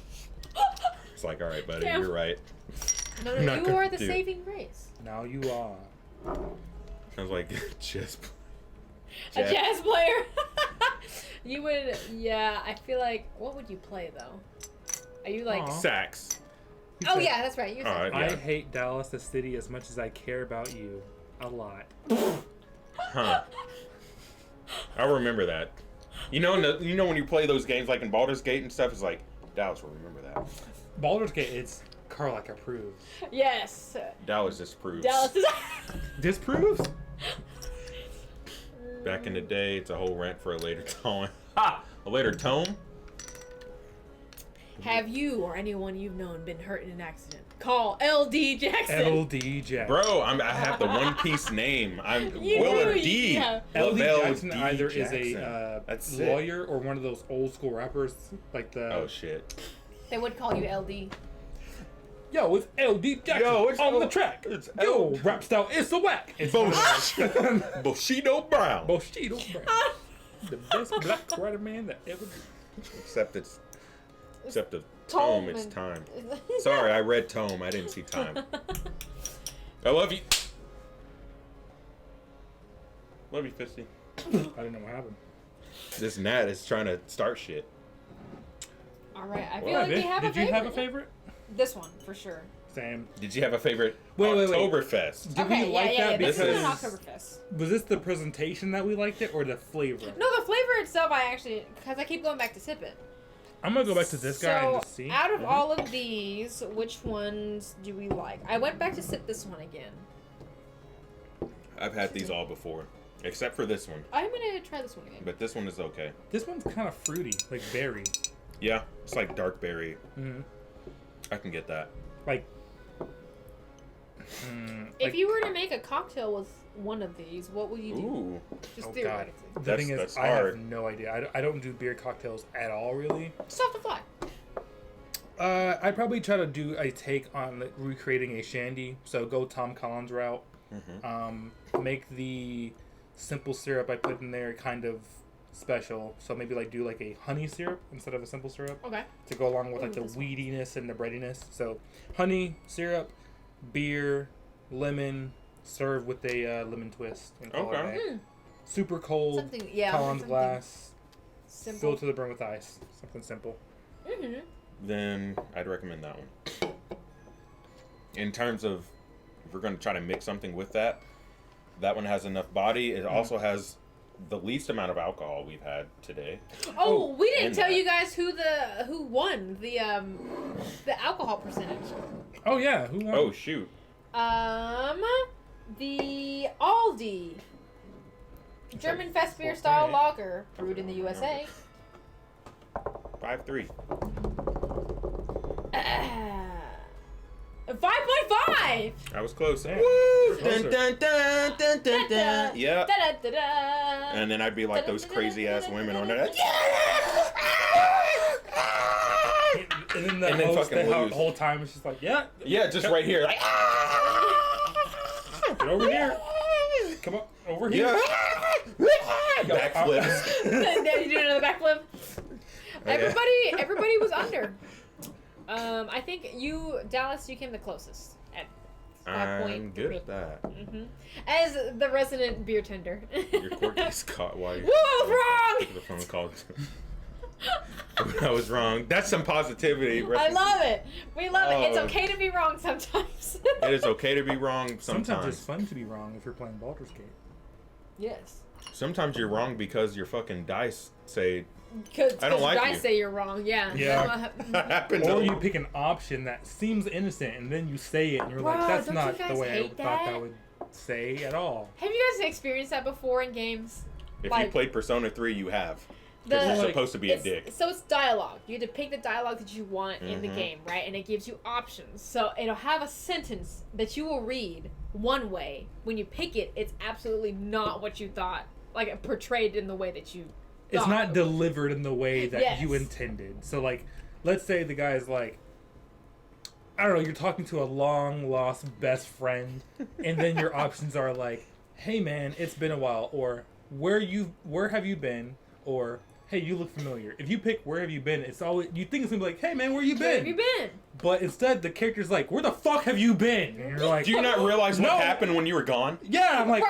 It's like, all right, buddy, Damn. you're right. No, I'm not you gonna are the do it. saving grace. Now you are. I was like, just. A jazz player. You would, yeah. I feel like, what would you play though? Are you like? Aw. Sax. He Oh said, yeah, that's right. You. All right. I Yeah. hate Dallas, the city, as much as I care about you. A lot. Huh. I'll remember that. You know, when you play those games like in Baldur's Gate and stuff, it's like Dallas will remember that. Baldur's Gate, it's Carlac approves. Yes. Dallas disproves. Dallas is. Disproves? Back in the day, it's a whole rant for a later tome. Ha! A later tome? Have you or anyone you've known been hurt in an accident? Call LD Jackson. LD Jackson. Bro, I have the One Piece name. I'm You Willard do, D. yeah. LD Lavelle Jackson D. either Jackson. is a That's sick. lawyer or one of those old school rappers, like the. Oh shit. They would call you LD. Yo, it's LD Jackson Yo, it's on L- the track. it's Yo, L- rap style is a whack. It's Bushido Brown. Bushido Brown. The best black writer man that ever did. Except the Tome tome, it's and- time. Sorry, I read tome. I didn't see time. I love you. Love you, Fisty. I didn't know what happened. This Nat is trying to start shit. All right, I feel Well, like we have a Did favorite. you have a favorite? This one for sure. Sam. Did you have a favorite Wait. Oktoberfest? Did we like that This is an because- Oktoberfest. Was this the presentation that we liked it or the flavor? No, the flavor itself, I actually, because I keep going back to Sippin. I'm gonna go back to this guy and just see. Out of all of these, which ones do we like? I went back to sip this one again. I've had these all before, except for this one. I'm gonna try this one again. But this one is okay. This one's kind of fruity, like berry. Yeah, it's like dark berry. Mm-hmm. I can get that. Like. If you were to make a cocktail with one of these, what would you do? Ooh. Just Oh god. theoretically. The thing That's is, I hard. have no idea. I don't do beer cocktails at all, really. Just off the fly. I'd probably try to do a take on like, recreating a shandy. So go Tom Collins route. Mm-hmm. Make the simple syrup I put in there kind of special. So maybe like do like a honey syrup instead of a simple syrup Okay. to go along with like the This one. weediness and the breadiness. So honey syrup, beer, lemon, serve with a lemon twist. And call it Okay. a day. Super cold. Something, yeah. Collins something glass. Simple. Filled to the brim with ice. Something simple. Mm-hmm. Then I'd recommend that one. In terms of, if we're going to try to mix something with that, that one has enough body. It also has the least amount of alcohol we've had today. Oh, we didn't and tell that. you guys who won the alcohol percentage. Oh yeah, who won? Oh, shoot. The Aldi German Fest beer style lager, brewed in the USA. 5.3. 5.5. I was close. Yeah. Woo! Closer. Dun, dun, dun, dun, dun, dun. Yeah. Da-da-da-da. And then I'd be like those crazy ass women on there. And then the And then host, fucking the lose. whole time is just like, yeah, Yeah, just right here. Like, get over here. Come on, over here. yeah. Backflips. Did you do another backflip? yeah. Everybody was under. I think you, Dallas, you came the closest at 5.3. I'm good at that. Mm-hmm. As the resident beer tender. Your court case caught while you Whoa, wrong! the phone call. I was wrong. That's some positivity. I love it. We love it. It's Oh. okay to be wrong sometimes. It is okay to be wrong Sometimes sometimes. it's fun to be wrong if you're playing Baldur's Gate. Yes. Sometimes you're wrong because your fucking dice say Because I don't like I you. say you're wrong. Yeah. Yeah. that happened. Or to you pick an option that seems innocent and then you say it and you're like, Bruh, that's don't not you the guys way I hate thought that? that would say at all. Have you guys experienced that before in games? If like- you played Persona 3, you have. The- Because you're Like, supposed to be a dick. So it's dialogue. You have to pick the dialogue that you want in the Mhm. game, right? And it gives you options. So it'll have a sentence that you will read one way. When you pick it, it's absolutely not what you thought. Like portrayed in the way that you It's thought. not delivered in the way that Yes. you intended. So, like, let's say the guy's like, I don't know, you're talking to a long lost best friend, and then your options are like, hey man, it's been a while, or where have you been, or hey, you look familiar. If you pick where have you been, it's always, you think it's gonna be like, hey man, where you Where been? have you been? But instead, the character's like, where the fuck have you been? And you're like, Do you not realize what No. happened when you were gone? yeah, I'm like,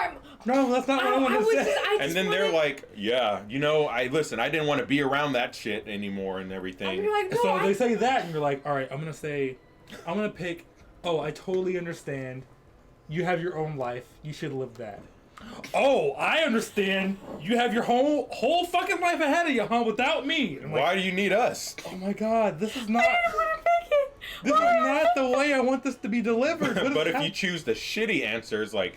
no, that's not what I want to say. And then they're like, yeah, you know, I didn't want to be around that shit anymore and everything. And you're like, no, So I- they say that, and you're like, all right, I'm gonna pick. Oh, I totally understand. You have your own life. You should live that. Oh, I understand. You have your whole fucking life ahead of you, huh? Without me. I'm like, Why do you need us? oh my god, this is not. This is Why? not the way I want this to be delivered. But if you choose the shitty answers, like,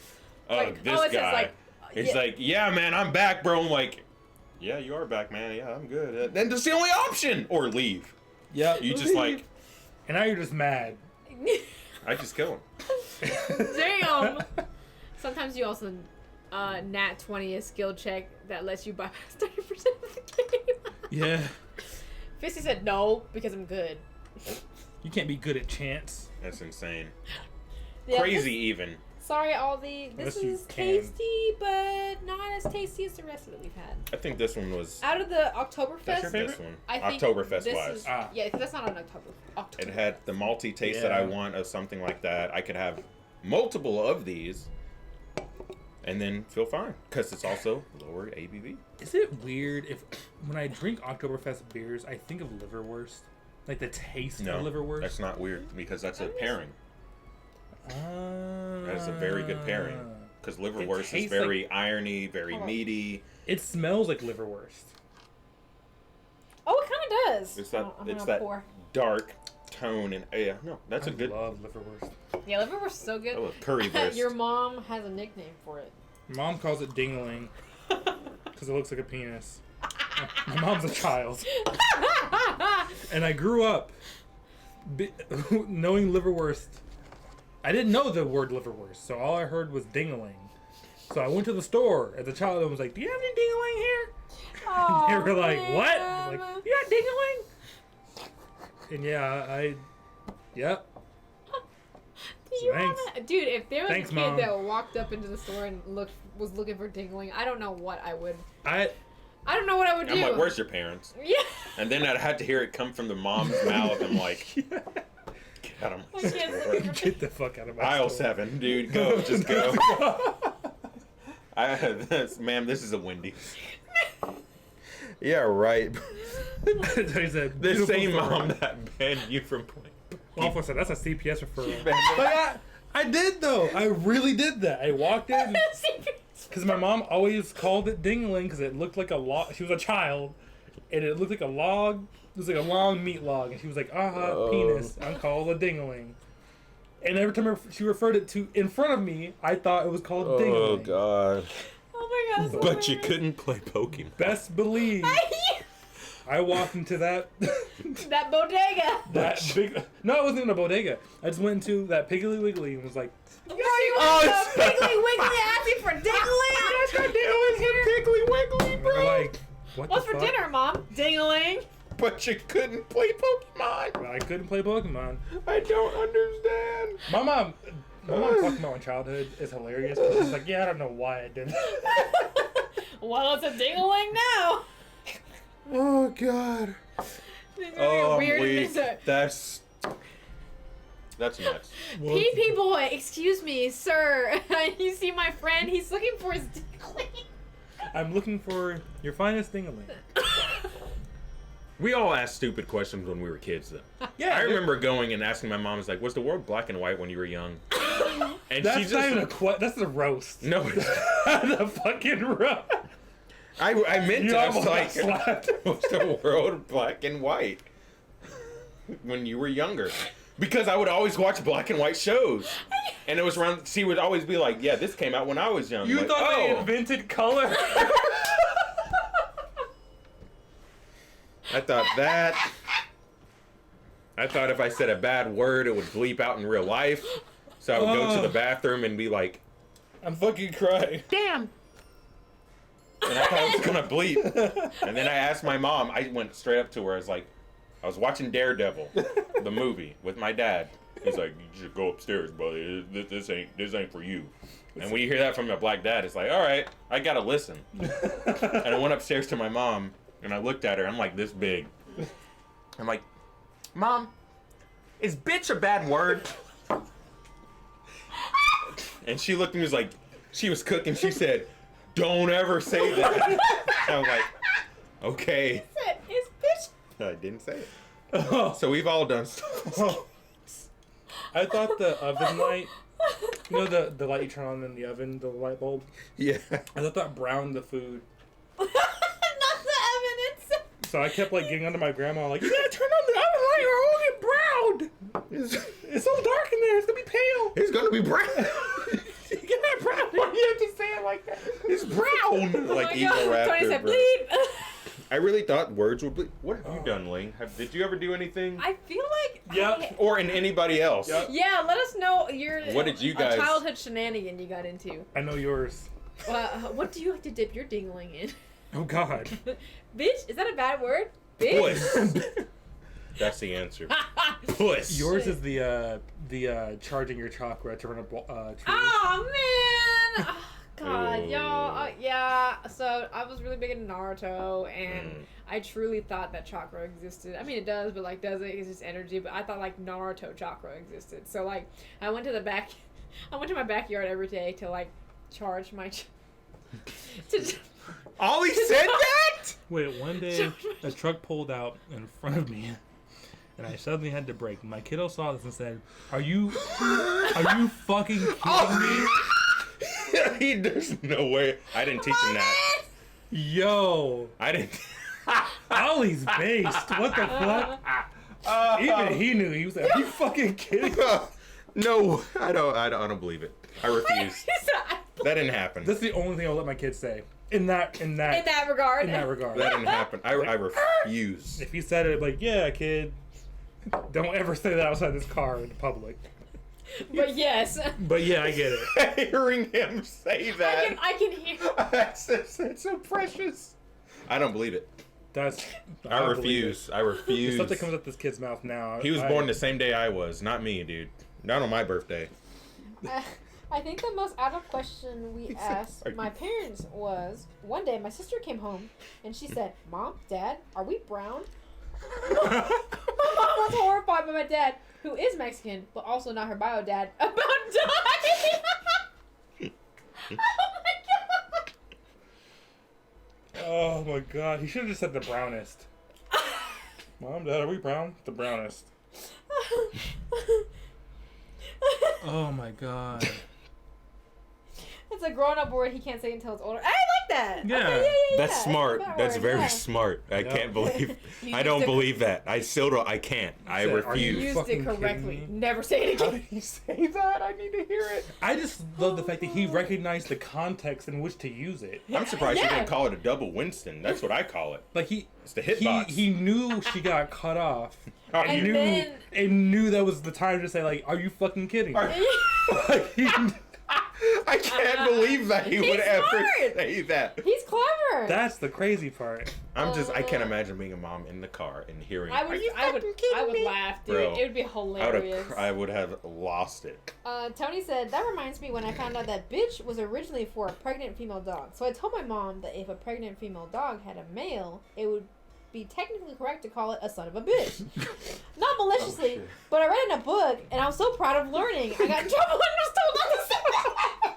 oh, Like, this it says, guy, like, it's yeah. like, yeah, man, I'm back, bro. I'm like, yeah, you are back, man. Yeah, I'm good. Then that's the only option. Or leave. yeah, You just like, and now you're just mad. I just kill him. Damn. Sometimes you also nat 20 a skill check that lets you bypass 30% of the game. Yeah, Fisty said no because I'm good. you can't be good at chance. That's insane. Yeah, Crazy even. Sorry, Aldi. This Unless you is can. tasty, but not as tasty as the rest that we've had. I think this one was Out of the Oktoberfest, That's your favorite? this one. I think Oktoberfest this wise. is- Ah. Yeah, 'cause that's not an Oktober. It had the malty taste that I Yeah. want of something like that. I could have multiple of these and then feel fine because it's also lower ABV. Is it weird if when I drink Oktoberfest beers, I think of liverwurst, like the taste No, of liverwurst? that's not weird because that's a pairing. That is a very good pairing. Because liverwurst is tastes very irony, very Hold on. meaty. It smells like liverwurst. Oh, it kind of does. It's that I'm it's gonna that pour. dark tone and yeah, no, that's I a good. love liverwurst. Yeah, liverwurst is so good. Oh, curry wurst. Your mom has a nickname for it. Mom calls it dingling because it looks like a penis. My mom's a child, and I grew up knowing liverwurst. I didn't know the word liverwurst, so all I heard was dingling. So I went to the store as a child and was like, "Do you have any dingling here?" Oh, They were like, "What?" man. I'm like, "You got dingling?" And yeah, yep. Do you Thanks. Dude, if there was Thanks, a kid Mom. that walked up into the store and was looking for dingling, I don't know what I would. I I don't know what I would do. I'm like, where's your parents? Yeah. And then I'd have to hear it come from the mom's mouth. I'm like, get out of my I can't store. see. get the fuck out of my Aisle store. 7, dude, go, just go. Ma'am, this is a Wendy's. Yeah, right. He said, The "Beautiful same store." mom that banned you from playing. Waffle said, "That's a CPS referral." But But I did though. I really did that. I walked in because my mom always called it dingling because it looked like a log. She was a child, and it looked like a log. It was like a long meat log, and she was like, penis. I'm called a dingling." And every time she referred it to in front of me, I thought it was called dingling. God. Oh my god. that's But you hilarious. couldn't play Pokemon. Best believe I walked into that That bodega. that big. No, it wasn't even a bodega. I just went into that Piggly Wiggly and was like, You Oh, want it's- the Piggly Wiggly asking for dingling? Piggly Wiggly, and they're like, "What What's the for fuck?" dinner, Mom? Dingling. But you couldn't play Pokemon. I couldn't play Pokemon. I don't understand. My mom talking about my childhood is hilarious. But she's like, "Yeah, I don't know why I did that." Well, it's a dingling now. Oh, God. It's Oh, weird. weak. It's a- That's nuts. Well, Pee boy, excuse me, sir. You see my friend? He's looking for his dingling. I'm looking for your finest dingling. We all asked stupid questions when we were kids, though. Yeah, I remember going and asking my mom, "Was the world black and white when you were young?" And That's she just not even a that's the roast. no. The fucking roast. I meant You to. I was almost got like, slapped. "Was the world black and white when you were younger?" Because I would always watch black and white shows, and it was around. She would always be like, "Yeah, this came out when I was young." You like, thought they oh. invented color? I thought if I said a bad word, it would bleep out in real life. So I would go to the bathroom and be like, I'm fucking crying. Damn. and I thought I was gonna bleep. And then I asked my mom. I went straight up to her. I was like, I was watching Daredevil, the movie, with my dad. He's like, "You should go upstairs, buddy. This ain't for you." And when you hear that from a black dad, it's like, all right, I gotta listen. And I went upstairs to my mom, and I looked at her. I'm like this big. I'm like, "Mom, is bitch a bad word?" And she looked at me, was like, she was cooking. She said, "Don't ever say that." I was like, okay. It's bitch. I didn't say it. Oh, So we've all done stuff. I thought the oven light You know the light you turn on in the oven, the light bulb? Yeah. I thought that browned the food. Not the evidence. So I kept like getting under my grandma, like, you gotta turn on the oven light or it'll get browned. It's so dark in there. It's gonna be pale. It's gonna be brown. Get that brown. Why do you have to say it like that? It's brown. Oh Like my evil God. raptor, Tony said, bro. bleep. I really thought words would bleed. What have you done, Ling? Did you ever do anything? I feel like. Yep. Or in anybody else? Yep. Yeah, let us know your. What did you guys- childhood shenanigan you got into. I know yours. What do you like to dip your dingling in? Oh God. Bitch, is that a bad word? Bitch. Puss. That's the answer. Puss. Yours is the charging your chakra to run up trees. Oh man! Oh, God, Ooh. y'all. Yeah. So I was really big into Naruto, and I truly thought that chakra existed. I mean, it does, but like, does it? It's just energy. But I thought like Naruto chakra existed. So like, I went to my backyard every day to like charge my. Ollie said that? Wait, one day a truck pulled out in front of me, and I suddenly had to brake. My kiddo saw this and said, "Are you fucking kidding me?" There's no way. I didn't teach him that. Yo, I didn't. Ollie's based. What the fuck? Even he knew. He was like, "Are you fucking kidding?" No, I don't believe it. I refuse. That didn't happen. That's the only thing I'll let my kids say. In that regard. regard. That didn't happen. I refuse. If he said it, like, yeah, kid, don't ever say that outside this car in public. But yes. But yeah, I get it. Hearing him say that. I can hear. That's so precious. I don't believe it. I refuse. I The refuse. stuff that comes out this kid's mouth now. He was born the same day I was, not me, dude. Not on my birthday. I think the most out of question we asked my parents was, one day my sister came home and she said, "Mom, Dad, are we brown?" My mom was horrified by my dad, who is Mexican, but also not her bio dad, about dying. Oh my God. Oh my God. He should have just said the brownest. Mom, Dad, are we brown? The brownest. Oh my God. It's a grown-up word he can't say until it's older. I like that. Yeah. Okay, yeah. That's smart. a better That's word, very yeah. smart. I Yeah. can't believe. You I don't used to- believe that. I still don't. I can't. I said, "Are You refuse. used fucking it kidding correctly. me? Never say it How again. did he say that? I need to hear it. I just love the fact that he recognized the context in which to use it. I'm surprised you Yeah. didn't call it a double Winston. That's what I call it. Like It's the hitbox. he knew she got cut off. Oh, He And you- knew then- and knew that was the time to say, like, "Are you fucking kidding me?" Like, I can't believe that he He's would ever smart. say that. He's clever. that's the crazy part. I can't imagine being a mom in the car and hearing. I would laugh, dude. Bro, It would be hilarious. I would have lost it. Tony said, that reminds me when I found out that bitch was originally for a pregnant female dog. So I told my mom that if a pregnant female dog had a male, it would be technically correct to call it a son of a bitch. Not maliciously, shit. but I read in a book, and I was so proud of learning. I got in trouble and was told not to say that.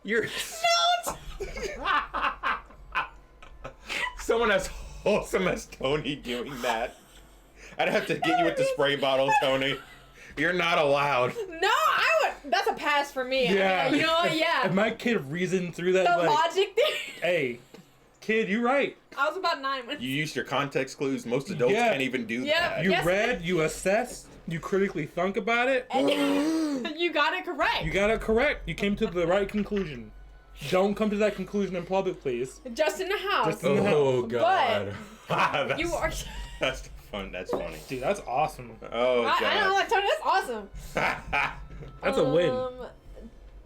You're No! someone as wholesome as Tony doing that. I'd have to get you with the spray bottle, Tony. You're not allowed. No, I would. That's a pass for me. Yeah. You know what? Yeah. If my kid reasoned through that, The like, logic there. "Hey, kid, you're right. I was about 9 when. You used your context clues. Most adults Yeah. can't even do Yeah. that. You Yes. read, you assessed, you critically thunk about it. And you got it correct. You got it correct. You came to the right conclusion. Don't come to that conclusion in public, please." Just in the house. Just in the Oh house. God. that's, You are. That's fun. That's funny. Dude, that's awesome. Oh I know, God. like Tony. That's awesome. That's a win.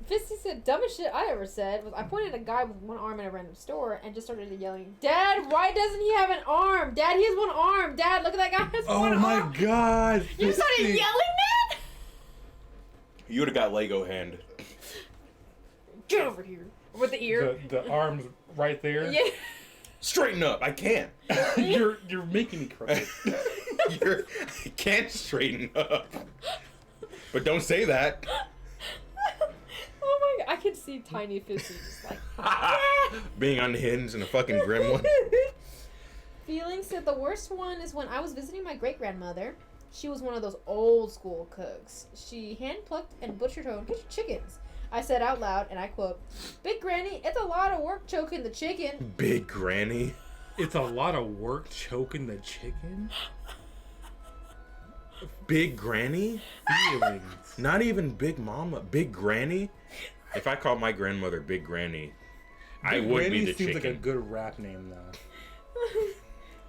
Fisty said, dumbest shit I ever said was I pointed at a guy with one arm in a random store and just started yelling, "Dad, why doesn't he have an arm? Dad, he has one arm. Dad, look at that guy has Oh one my arm." God. You started Fisty. yelling that? You would have got Lego hand. Get over here. With the ear. The arms right there. Yeah. Straighten up. I can't. You're making me crooked. I can't straighten up. But don't say that. Oh my god. I could see tiny Fisty just like. Being unhinged and a fucking gremlin. Feeling said the worst one is when I was visiting my great grandmother. She was one of those old school cooks. She hand plucked and butchered her own chickens. I said out loud, and I quote, "Big Granny, it's a lot of work choking the chicken." Big Granny. It's a lot of work choking the chicken. Big Granny? Feelings. Not even Big Mama. Big Granny? If I called my grandmother Big Granny, I would Granny be the seems chicken. like a good rap name though.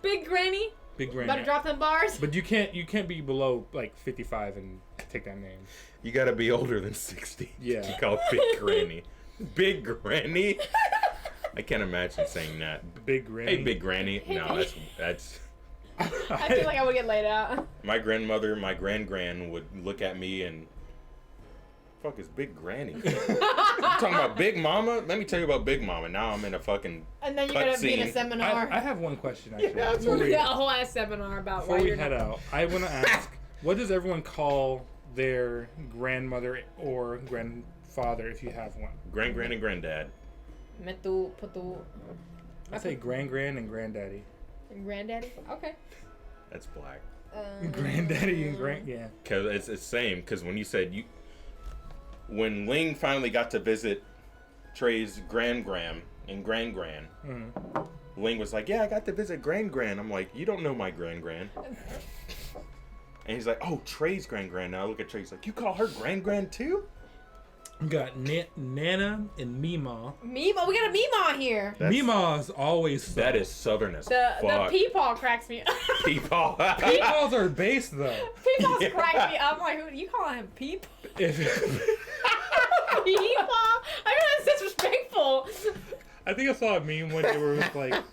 Big Granny. Big Granny. Better drop them bars. But you can't be below like 55 and take that name. You gotta be older than 60. Yeah. You call Big Granny. Big Granny? I can't imagine saying that. Big Granny. Hey, Big Granny. No, that's... I feel like I would get laid out. My grandmother, my gran would look at me and... Fuck is Big Granny? You talking about Big Mama? Let me tell you about Big Mama. Now I'm in a fucking And then you're gonna be in a cutscene. seminar. I have one question actually. Yeah, before we, a whole ass seminar about before why we you're head out, I want to ask, what does everyone call their grandmother or grandfather if you have one? Gran and granddad. Metu, putu. I say gran and granddaddy. Granddaddy? Okay. That's black. Granddaddy and yeah. Cause it's the same. Cause when you said when Ling finally got to visit Trey's gran and gran, Ling was like, "Yeah, I got to visit gran." I'm like, "You don't know my gran." And he's like, "Oh, Trey's gran." Now I look at Trey. He's like, "You call her gran too?" We got Nana and Mima. Mima? We got a Mima here. Mima's always so. That is southern as The fuck. peepaw cracks me up. Peepaw. Peepaws are based though. Peepaw's crack me up. I'm like, who you calling him Peepaw? If, Peepaw? I mean, that's disrespectful. I think I saw a meme one day where it was like,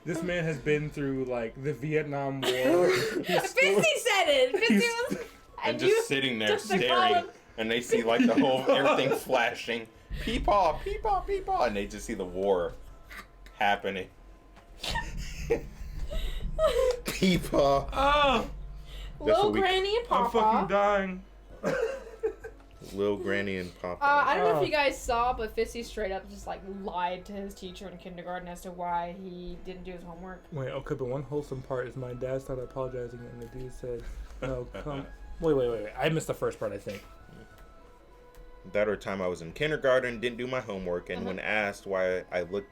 this man has been through like the Vietnam War. Fisty said it. Fisty was... And you just sitting there just to call staring, him- and they see like the whole everything flashing, peepaw, and they just see the war happening. Peepaw. Oh, Little Granny and I'm fucking Pawpaw. dying. Lil Granny and Papa. I don't know if you guys saw, but Fisty straight up just like lied to his teacher in kindergarten as to why he didn't do his homework. Wait, okay, but one wholesome part is my dad started apologizing and the dude said, "No, come." Wait. I missed the first part, I think. That or time I was in kindergarten, didn't do my homework, and when asked why, I looked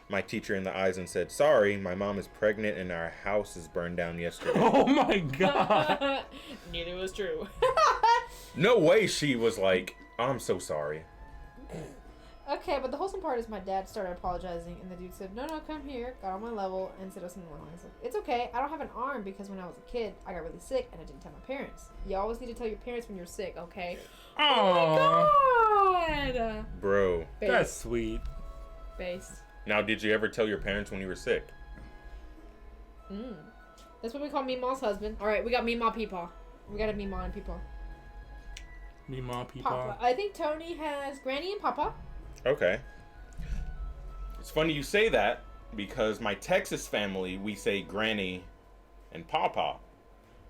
my teacher in the eyes and said, "Sorry, my mom is pregnant and our house is burned down yesterday." Oh my god. Neither was true. No way she was like, "I'm so sorry." Okay, but the wholesome part is my dad started apologizing, and the dude said, no, come here, got on my level, and said something along the lines of, "It's okay, I don't have an arm because when I was a kid, I got really sick, and I didn't tell my parents. You always need to tell your parents when you're sick, okay?" Oh my god! Bro. That's sweet. Based. Now, did you ever tell your parents when you were sick? That's what we call Meemaw's husband. Alright, we got Meemaw Peepaw. We got a Meemaw and Peepaw. Mima, Peepaw. Papa. I think Tony has Granny and Papa. Okay. It's funny you say that because my Texas family, we say Granny and Papa.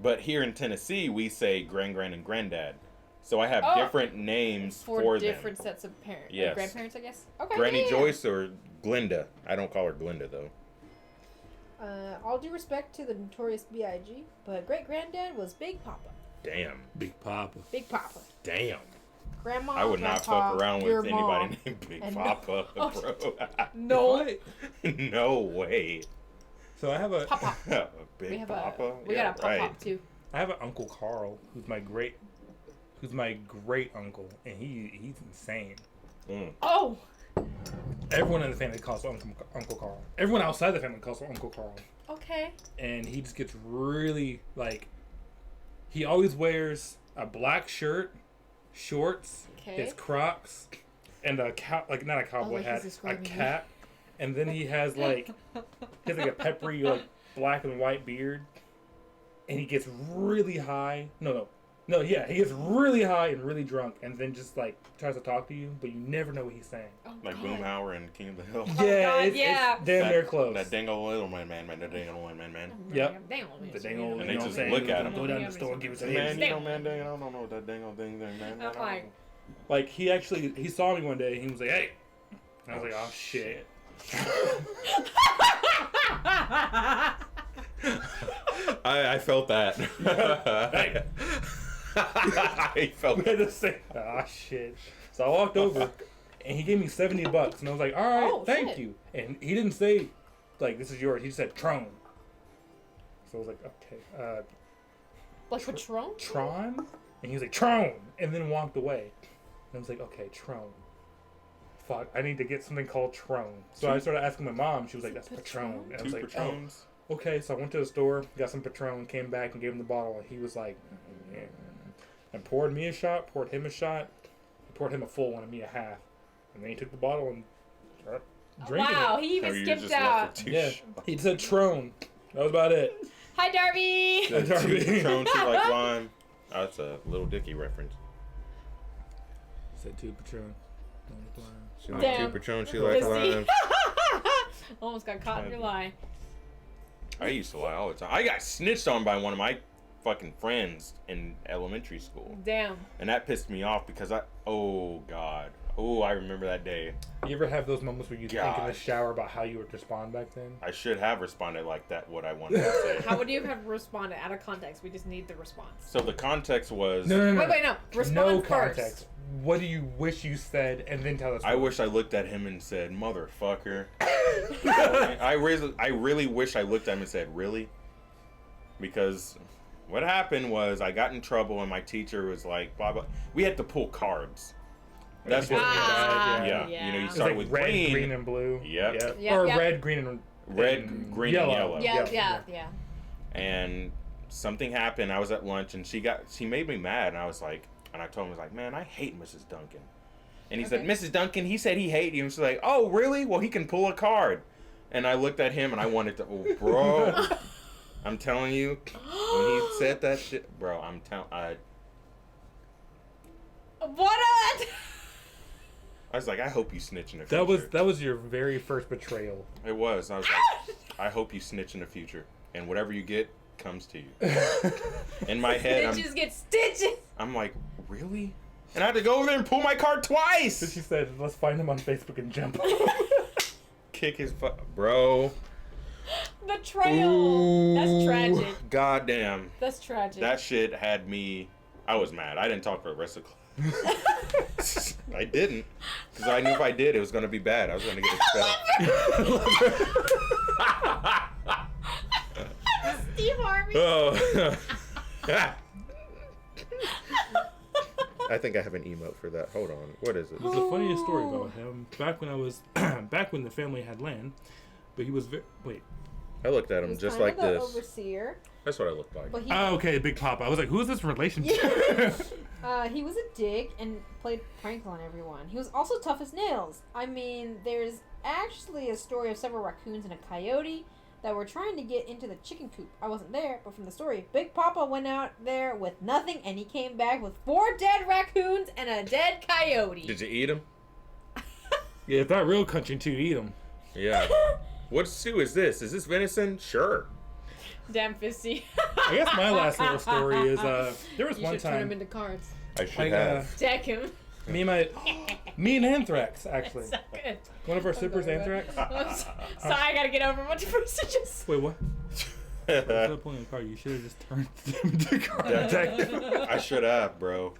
But here in Tennessee, we say Gran and Granddad. So I have different names for them. Different sets of parents. Yes. Grandparents, I guess. Okay. Granny yeah. Joyce or Glinda. I don't call her Glinda, though. All due respect to the notorious B.I.G., but great granddad was Big Papa. Damn. Big Papa. Big Papa. Damn. Grandma. I would not Grandpa, fuck around your with mom, anybody named Big and Papa, bro. No. No way. So I have a Papa. Big We have Papa? we Yeah, got a Pop right. Pop too. I have an Uncle Carl who's my great uncle, and he's insane. Oh. Everyone in the family calls him Uncle Carl. Everyone outside the family calls him Uncle Carl. Okay. And he just gets really like. He always wears a black shirt, shorts, Okay. his Crocs, and a like not a cowboy like he's hat, a describing me. cap, and then he has like a peppery like black and white beard, and he gets really high. He gets really high and really drunk, and then just like tries to talk to you, but you never know what he's saying. Oh, Like God. Boomhauer and King of the Hill. Yeah, God, yeah. it's damn near close. That dangle little man. That dangle little man. Yep. Dang, The dang old, And you they know just what I'm look saying? at him. Go down to the store and give it to Man, him. you know, man, I don't know that dangle thing, man. I'm like, Like he saw me one day. And he was like, "Hey," and I was like, "Oh shit." I felt that. Hey. I felt We had to say, shit. So I walked over, and he gave me $70, and I was like, all right, Oh, thank shit. you. And he didn't say, like, this is yours. He said Tron. So I was like, okay, Like Patron? Tron? And he was like, Tron! And then walked away. And I was like, okay, Tron. Fuck, I need to get something called Tron. So I started asking my mom. She was like, that's Patron. And I was 2 like, Patrons. oh, okay. So I went to the store, got some Patron, came back and gave him the bottle. And he was like, yeah. And poured me a shot, poured him a shot, poured him a full one and me a half. And then he took the bottle and started drinking Wow, it. he even Or you skipped just left out. with 2 Yeah, shots. he said Tron. That was about it. Hi, Darby. The Darby. 2 Patrons, she like lime. Oh, that's a Little Dicky reference. He said 2 Patron. She like Damn. 2 Patrons, she like lime. Almost got caught in your lie. I used to lie all the time. I got snitched on by one of my fucking friends in elementary school. Damn. And that pissed me off because oh God. Oh, I remember that day. You ever have those moments where you think in the Gosh. shower about how you would respond back then? I should have responded like that, what I wanted to say. How would you have responded? Out of context, we just need the response. So the context was, No. Wait, no. Respond No first. context. What do you wish you said, and then tell us? I wish I looked at him and said, motherfucker. I really wish I looked at him and said, really? Because what happened was I got in trouble and my teacher was like, blah, blah. We had to pull cards. That's what Ah, yeah. You know, you It's start like with red, green. green, and blue. Yep. Yep, Or yep. red, green, and Red, green, and yellow. Yeah. And something happened. I was at lunch and she made me mad, and I was like, and I told him, I was like, man, I hate Mrs. Duncan. And he said, Okay. Mrs. Duncan, he said he hated you. And she's like, oh, really? Well, he can pull a card. And I looked at him and I wanted to, oh, bro, I'm telling you, when he said that shit, bro, I'm telling, I was like, I hope you snitch in the future. That was your very first betrayal. It was. I was like, I hope you snitch in the future, and whatever you get comes to you. In my head, Stitches get stitches. I'm like, really? And I had to go over there and pull my card So twice. she said, let's find him on Facebook and jump. Kick his bro. Betrayal. Ooh, That's tragic. Goddamn. That's tragic. That shit had me. I was mad. I didn't talk for the rest of class. I didn't, because I knew if I did, it was gonna be bad. I was gonna get expelled. Steve Harvey. Oh. I think I have an emote for that. Hold on. What is it? There's the funniest story about him. Back when I was, back when the family had land, but he was wait. I looked at him just like this. Overseer, That's what I looked like. but he Okay, Big Papa. I was like, who is this relationship? he was a dick and played pranks on everyone. He was also tough as nails. I mean, there's actually a story of several raccoons and a coyote that were trying to get into the chicken coop. I wasn't there, but from the story, Big Papa went out there with nothing and he came back with 4 dead raccoons and a dead coyote. Did you eat him? Yeah, if that real country too, eat him. Yeah. What stew is this? Is this venison? Sure. Damn fisty. I guess my last little story is there was You one should turn him time into cards. I should like, have. Deck him. me and Anthrax actually. So good. One of our I'm sippers, sorry, Anthrax. Sorry, I gotta get over a bunch of percentages. Wait, what? Instead of pulling a card, you should have just turned them into cards. I should have, bro.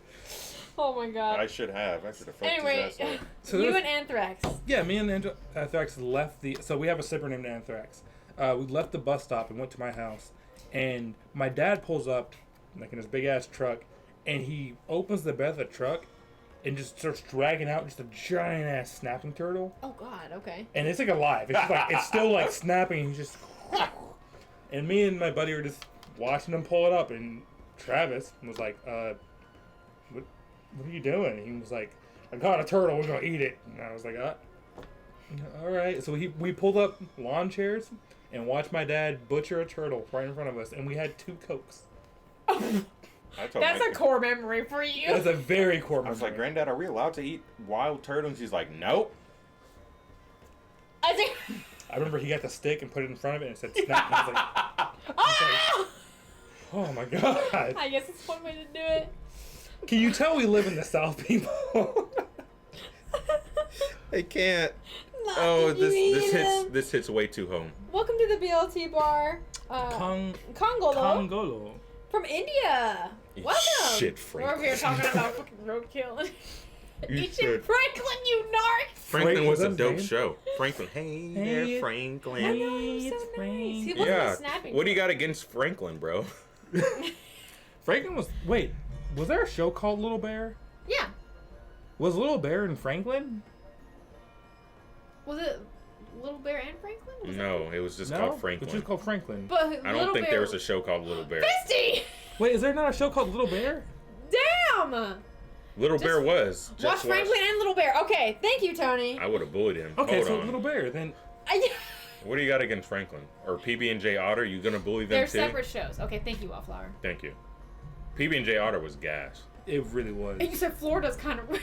Oh my god. I should have. I should have fucked Anyway, his ass up. So you there's- and Anthrax. Yeah, me and Anthrax left the. So we have a sipper named Anthrax. We left the bus stop and went to my house, and my dad pulls up, like in his big ass truck, and he opens the bed of the truck, and just starts dragging out just a giant ass snapping turtle, Oh god, okay. and it's like alive. It's just like it's still like snapping. And he's just. And me and my buddy were just watching him pull it up, and Travis was like, what are you doing? And he was like, I caught a turtle, we're gonna eat it. And I was like, all right. So we pulled up lawn chairs and watched my dad butcher a turtle right in front of us, and we had 2 Cokes. I told That's my- a core memory for you. That's a very core I was like, memory. Granddad, are we allowed to eat wild turtles? He's like, nope. I think. I remember he got the stick and put it in front of it and it said snap. And I was like, oh my god. I guess it's one way to do it. Can you tell we live in the South, people? I can't. Not Oh, did you eat him? this hits way too home. Welcome to the BLT bar. Kongolo. Congolo. Kongolo. From India. Welcome. Shit, We're over here Franklin. talking about fucking roadkill. You Eating should. Franklin, you narc. Franklin was a Franklin's dope name? show. Franklin. Hey there, Franklin. I know, he was so It's nice. He Frank. wasn't Yeah. just snapping. What do you got against Franklin, bro? Franklin was. Wait, was there a show called Little Bear? Yeah. Was Little Bear in Franklin? Was it Little Bear and Franklin? Was No, it was just No, called it's Franklin. just called Franklin. But I don't think there was a show called Little Bear. Fisty! Wait, is there not a show called Little Bear? Damn! Little Bear was. Watch Just Franklin and Little Bear. Okay, thank you, Tony. I would have bullied him. Okay, Hold so on. Little Bear then. What do you got against Franklin? Or PB&J Otter? You gonna bully them They're too? separate shows. Okay, thank you, Wallflower. Thank you. PB&J Otter was gas. It really was. And you said Florida's kind of.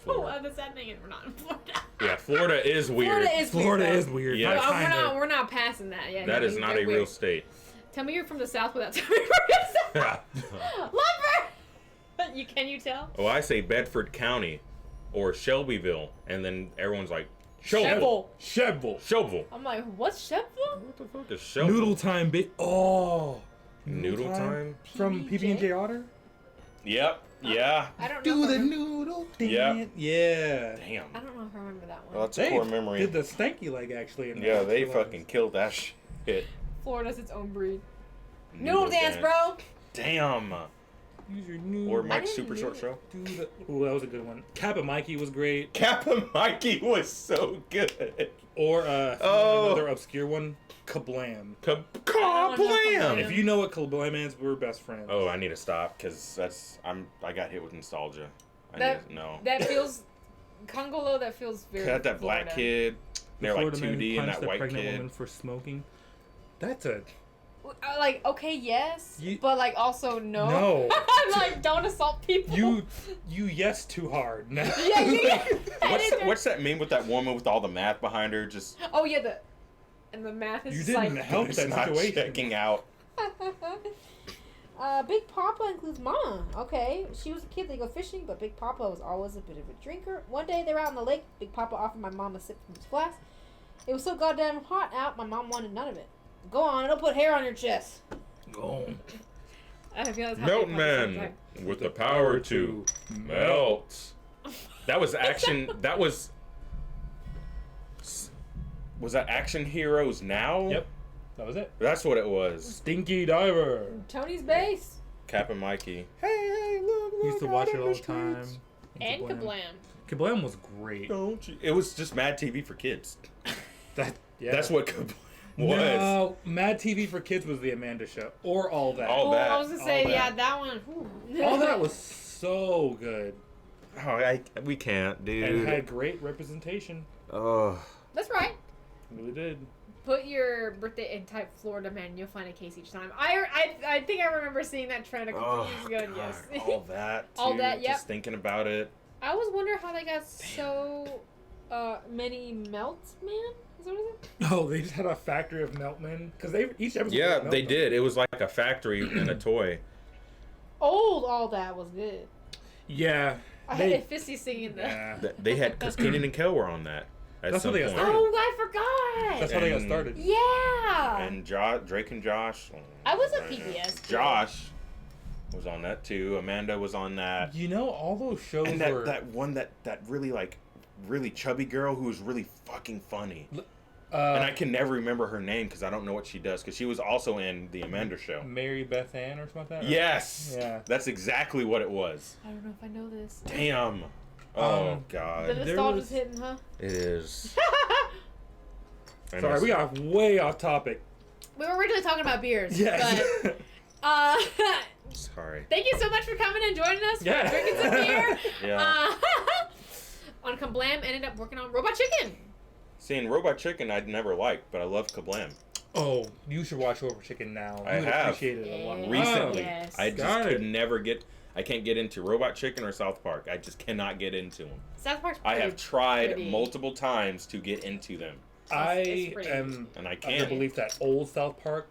Florida. Oh, the sad thing is we're not in Florida. Yeah, Florida is weird. Florida Florida weird, is weird. Yeah. Not though. kinda. We're not passing that yet. That No, is you not get a real weird. state. Tell me you're from the South without telling me where you're from. Lumber! Can you tell? Oh, I say Bedford County or Shelbyville, and then everyone's like, Shelbyville. Sheville. Shelbyville. I'm like, what's Sheffield? What the fuck is Shelbyville? Noodle time, Oh. Noodle time? From PB&J Otter. Yep. Yeah. I don't know. Do if I the remember- noodle Yeah. dance. Yeah. Damn. I don't know if I remember that one. Well, that's a They core memory. did the stanky leg actually. In Yeah, the they extra fucking killed that shit. Florida's its own breed. Noodle dance, bro. Damn. lives. Use your noodle. Or Mike's didn't Super do Short it. Show. Do the. Ooh, that was a good one. Kappa Mikey was great. Kappa Mikey was so good. Or Oh. another obscure one, Kablam. don't know Kablam. Kablam! If you know what Kablam is, we're best friends. Oh, I need to stop because I got hit with nostalgia. That- No. That feels Congolo. That feels very. Had that black Florida. kid. They're like Florida man 2D, who and punched that a white pregnant kid. woman for smoking. That's a Like, okay, yes, You- but like also no. No. Like, don't assault people. you yes too hard. No. Yeah, yeah. What's that meme with that woman with all the math behind her? Just Oh yeah, and the math is You just didn't like. help it's that not situation. checking out. Big Papa includes Mama. Okay, she was a kid. They go fishing, but Big Papa was always a bit of a drinker. One day they were out in the lake. Big Papa offered my mom a sip from his glass. It was so goddamn hot out. My mom wanted none of it. Go on, it'll put hair on your chest. Go. I feel that's how Melt Big Papa sounds Man like. with the power to melt. That was action. That was. Was that Action Heroes Now? Yep. That was it. That's what it was. Stinky Diver. Tony's bass Cap and Mikey. Hey, look. Used to out watch in it all the the time. streets. and Kablam. Kablam was great. Don't you? It was just Mad TV for kids. That yeah. That's what Kablam was. No, Mad TV for Kids was the Amanda Show, or All That. All Oh, that. I was gonna say, All yeah, that. that one. Whew. All That was so good, Oh, we can't, and dude. it had great representation. Oh. That's right. It really did. Put your birthday and type Florida man. You'll find a case each time. I think I remember seeing that trend a couple Oh, years ago. And God. yes. All that. Too, All that, yep. Just thinking about it. I always wonder how they got so many melts, man. Is that what it is? Oh, they just had a factory of Meltmen because each episode. Yeah, was they Meltmen. did. It was like a factory and a toy. Old all that was good. Yeah, I they. had Fisty singing the. Yeah. They had, because Kenan and Kel were on that. At That's some what they got point. started. Oh, I forgot. That's how they got And- started. Yeah. And Drake and Josh. I was a Right PBS now. kid. Josh was on that too. Amanda was on that. You know, all those shows And were. that one that really really chubby girl who was really fucking funny. And I can never remember her name because I don't know what she does. Because she was also in the Amanda Show. Mary Beth Ann or something like that. Yes. Yeah. That's exactly what it was. I don't know if I know this. Damn. Oh The The God. there nostalgia's was- hitting, huh? It is. And Sorry, we got way off topic. We were originally talking about beers. Yes. But, Sorry. thank you so much for coming and joining us Yeah. for drinking some beer. Yeah. On Kablam, ended up working on Robot Chicken. Seeing Robot Chicken, I'd never liked, but I love Kablam. Oh, you should watch Over Chicken now. I You would have. appreciate it a lot. Yeah. Recently, yes. I just Got could it. never get. I can't get into Robot Chicken or South Park. I just cannot get into them. South Park's I pretty have tried pretty. multiple times to get into them, I It's pretty- am and I of the can't. belief that old South Park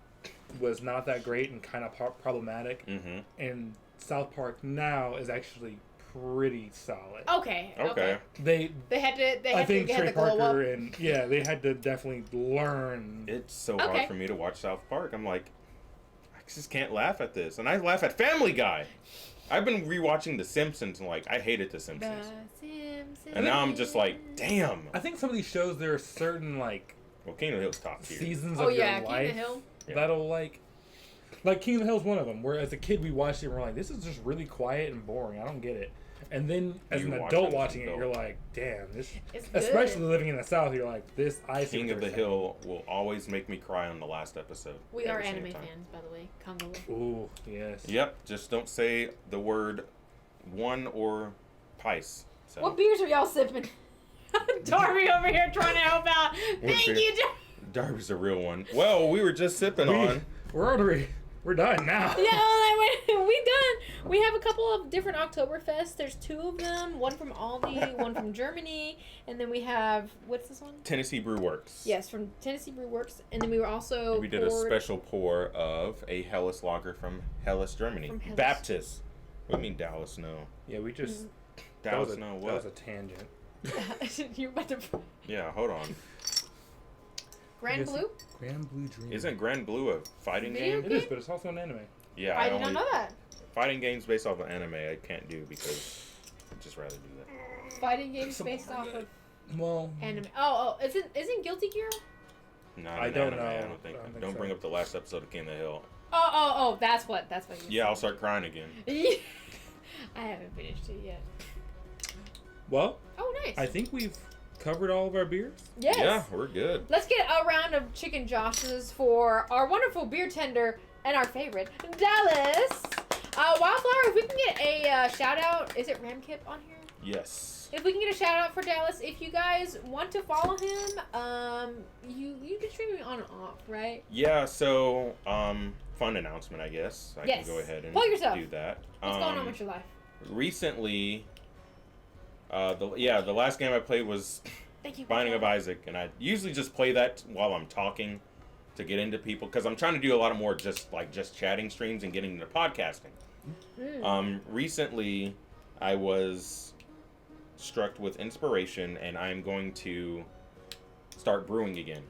was not that great and kind of problematic, Mm-hmm. and South Park now is actually pretty solid. Okay. Okay. They They had to. They I had think to get Trey the glow Parker up. and yeah, they had to definitely learn. It's so Okay. hard for me to watch South Park. I'm like, just can't laugh at this. And I laugh at Family Guy. I've been rewatching The Simpsons and like I hated The Simpsons. And now I'm just like, damn. I think some of these shows there are certain like Well, King of the Hill's top tier. seasons of your life King of the Hill. that'll like King of the Hill's one of them. Where as a kid we watched it and we're like, this is just really quiet and boring. I don't get it. And then as an adult watching it, you're like, damn, this. It's good. Especially living in the South, you're like, this. I see King what of the they're saying. Hill will always make me cry on the last episode. We are every single anime time. fans, by the way. Congo. Ooh, yes. Yep, just don't say the word one or pice. So. What beers are y'all sipping? Darby over here trying to help out. Thank beer? you, Darby's a real one. Well, we were just sipping on. We're done now. Yeah, we done. We have a couple of different Oktoberfest. There's 2 of them. One from Aldi, one from Germany, and then we have what's this one? Tennessee Brew Works. Yes, from Tennessee Brew Works, and then we were also We did a special pour of a Helles lager from Helles, Germany. From Helles. Baptist. What do you mean Dallas? No. Yeah, we just. Dallas, no. What? That was a tangent. You're about to. Yeah, hold on. Grand Yes. Blue? Grand Blue Dream. Isn't Grand Blue a fighting Video game? It is, but it's also an anime. Yeah, I did not know that. Fighting games based off of anime, I can't do because I'd just rather do that. Fighting games based off of Well, anime. Oh, isn't Guilty Gear? Not I an don't anime, know. I don't think. I don't think Don't so. bring up the last episode of King of the Hill. Oh, that's what you Yeah, I'll start crying again. I haven't finished it yet. well, Oh, nice. I think we've covered all of our beers. Yes. Yeah, we're good. Let's get a round of chicken joshes for our wonderful beer tender and our favorite, Dallas. Wildflower, if we can get a shout out, is it Ramkip on here? Yes. If we can get a shout out for Dallas, if you guys want to follow him, you've been streaming on and off, right? Yeah, so fun announcement, I guess. I Yes. can go ahead and Plug yourself. do that. What's going on with your life? Recently, the last game I played was Thank you. Binding of Isaac, and I usually just play that while I'm talking to get into people because I'm trying to do a lot of more just chatting streams and getting into podcasting. Recently, I was struck with inspiration, and I'm going to start brewing again.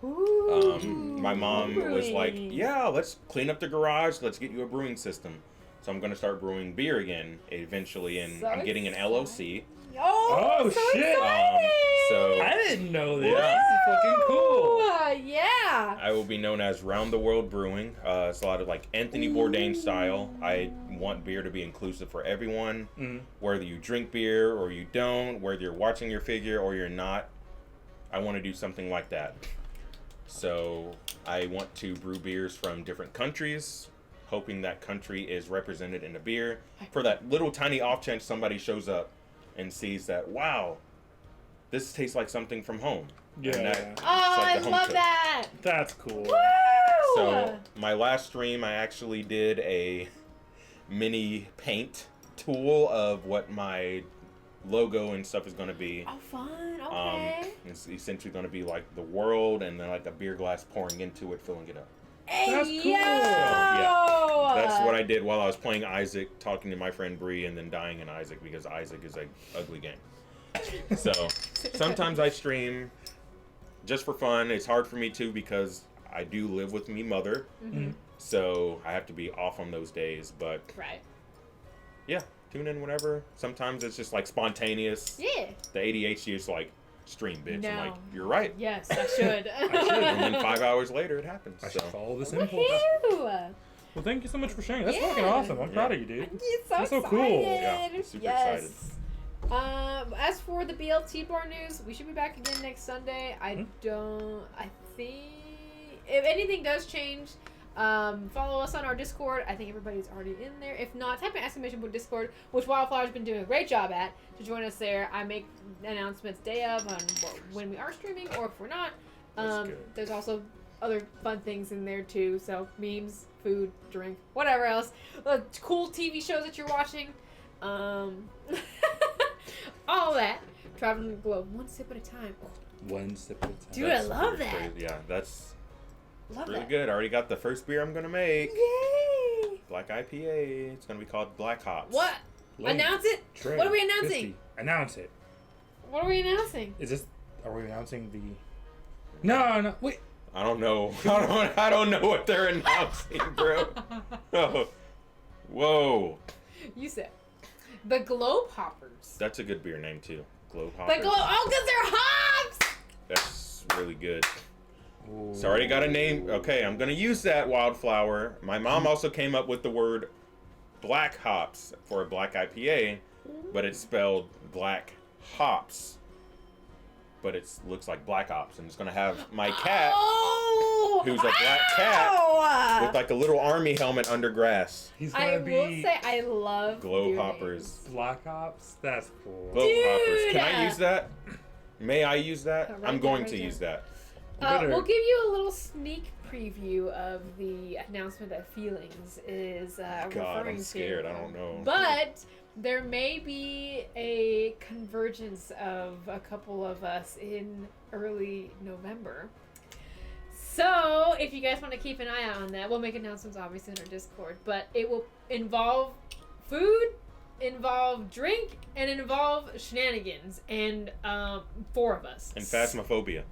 My mom was like, "Yeah, let's clean up the garage. Let's get you a brewing system." So I'm going to start brewing beer again eventually, and So I'm getting an LOC. Oh, so shit. exciting! So I didn't know this. Yeah. This is fucking cool. Yeah. I will be known as Round the World Brewing. It's a lot of like Anthony Bourdain style. I want beer to be inclusive for everyone, whether you drink beer or you don't, whether you're watching your figure or you're not. I want to do something like that. So I want to brew beers from different countries, hoping that country is represented in the beer. For that little tiny off chance somebody shows up and sees that, wow, this tastes like something from home. Yeah. And Oh, it's like I the home love cook. that. That's cool. Woo! So my last stream, I actually did a mini paint tool of what my logo and stuff is going to be. Oh, fun. Okay. It's essentially going to be like the world and then like a beer glass pouring into it, filling it up. Hey, That's cool. yo! Yeah. That's what I did while I was playing Isaac, talking to my friend Bree, and then dying in Isaac because Isaac is an ugly game. So sometimes I stream just for fun. It's hard for me too because I do live with me mother, so I have to be off on those days. But Right. yeah, tune in whenever. Sometimes it's just like spontaneous. Yeah. The ADHD is like, stream, bitch. I'm No. like, you're right. Yes, I should. And then 5 hours later, it happens. I So. should follow this impulse. Woohoo! Well, thank you so much for sharing. That's Yeah. fucking awesome. I'm proud of you, dude. It's so That's so excited. cool. Yeah, super yes. As for the BLT bar news, we should be back again next Sunday. I think if anything does change, follow us on our Discord. I think everybody's already in there. If not, type in exclamation point Discord, which Wildflower's been doing a great job at to join us there. I make announcements day of on when we are streaming or if we're not. That's good. There's also other fun things in there too. So memes, food, drink, whatever else. Cool TV shows that you're watching. All that. Traveling the globe, one sip at a time. One sip at a time. Dude, I That's love pretty that. crazy. Yeah, that's Love really that. good. I already got the first beer I'm gonna make. Yay! Black IPA. It's gonna be called Black Hops. What? Link, Announce it? Trey, What are we announcing? 50. Announce it. What are we announcing? Is this? Are we announcing the? No. Wait. I don't know. I don't know what they're announcing, bro. Oh. Whoa. You said the Glow Poppers. That's a good beer name too. Glow The Poppers. Glow. Oh, because they're hops. That's really good. Ooh. It's already got a name. Okay, I'm gonna use that, Wildflower. My mom also came up with the word black hops for a black IPA, but it's spelled black hops. But it looks like black ops, and it's gonna have my cat, who's a black cat, with like a little army helmet under grass. He's I gonna will be say I love Glow beer Hoppers. Black Ops. That's cool. Glow Hoppers. Can I Dude! use that? May I use that? Right I'm there, going right to there. use that. We'll give you a little sneak preview of the announcement that Feelings is God, referring I'm scared. to. I don't know. But there may be a convergence of a couple of us in early November. So if you guys want to keep an eye out on that, we'll make announcements obviously in our Discord. But it will involve food, involve drink, and involve shenanigans, and 4 of us. And Phasmophobia.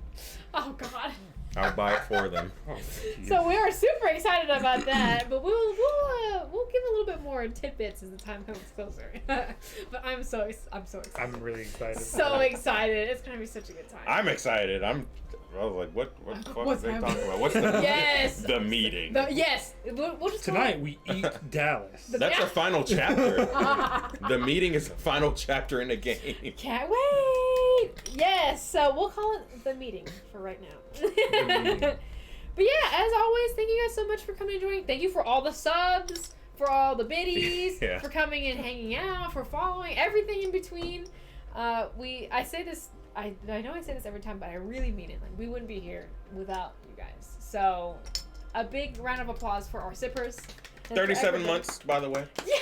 Oh God. I'll buy it for them. Oh, jeez. So we are super excited about that, but we'll give a little bit more tidbits as the time comes closer. But I'm so excited. I'm really excited. So excited! It's gonna be such a good time. I'm excited. I was like, what the fuck What's are they happening? talking about? What's the Yes. the meeting? Yes, we'll just Tonight we eat Dallas. That's a final chapter. The meeting is a final chapter in the game. Can't wait. Yes, so we'll call it the meeting for right now. But yeah, as always, thank you guys so much for coming and joining. Thank you for all the subs, for all the biddies, Yeah. for coming and hanging out, for following, everything in between. I say this, I know I say this every time, but I really mean it. Like, we wouldn't be here without you guys. So, a big round of applause for our sippers. and for 37 everybody. months, by the way. Yeah.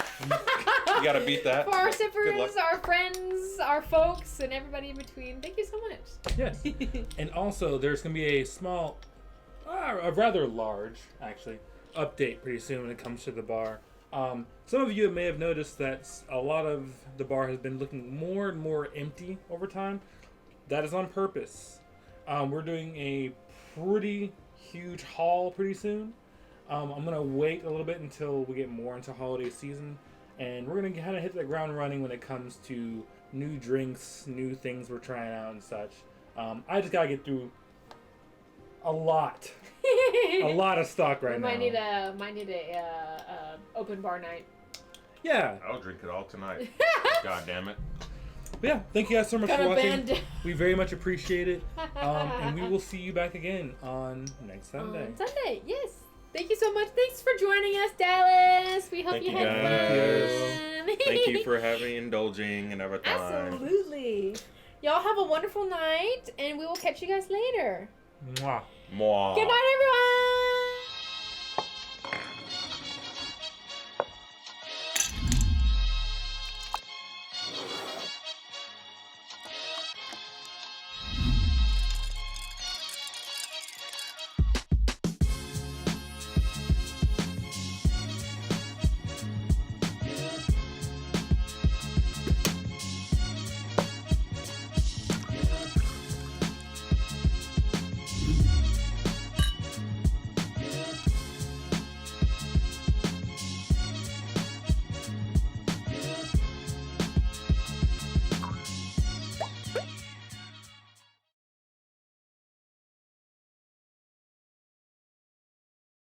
You gotta beat that. For our Good luck. sippers, our friends, our folks, and everybody in between. Thank you so much. Yes. And also, there's going to be a small, a rather large, actually, update pretty soon when it comes to the bar. Some of you may have noticed that a lot of the bar has been looking more and more empty over time. That is on purpose. We're doing a pretty huge haul pretty soon. I'm going to wait a little bit until we get more into holiday season. And we're going to kind of hit the ground running when it comes to new drinks, new things we're trying out and such. I just got to get through a lot of stock right now. Might need a open bar night. Yeah. I'll drink it all tonight. God damn it. But yeah, thank you guys so much for Kinda watching. bend. We very much appreciate it. And we will see you back again on next Sunday. On Sunday, yes. Thank you so much. Thanks for joining us, Dallas. We hope Thank you you, had fun. Thank you for indulging and everything. Absolutely. Y'all have a wonderful night, and we will catch you guys later. Mwah. Mwah. Good night, everyone.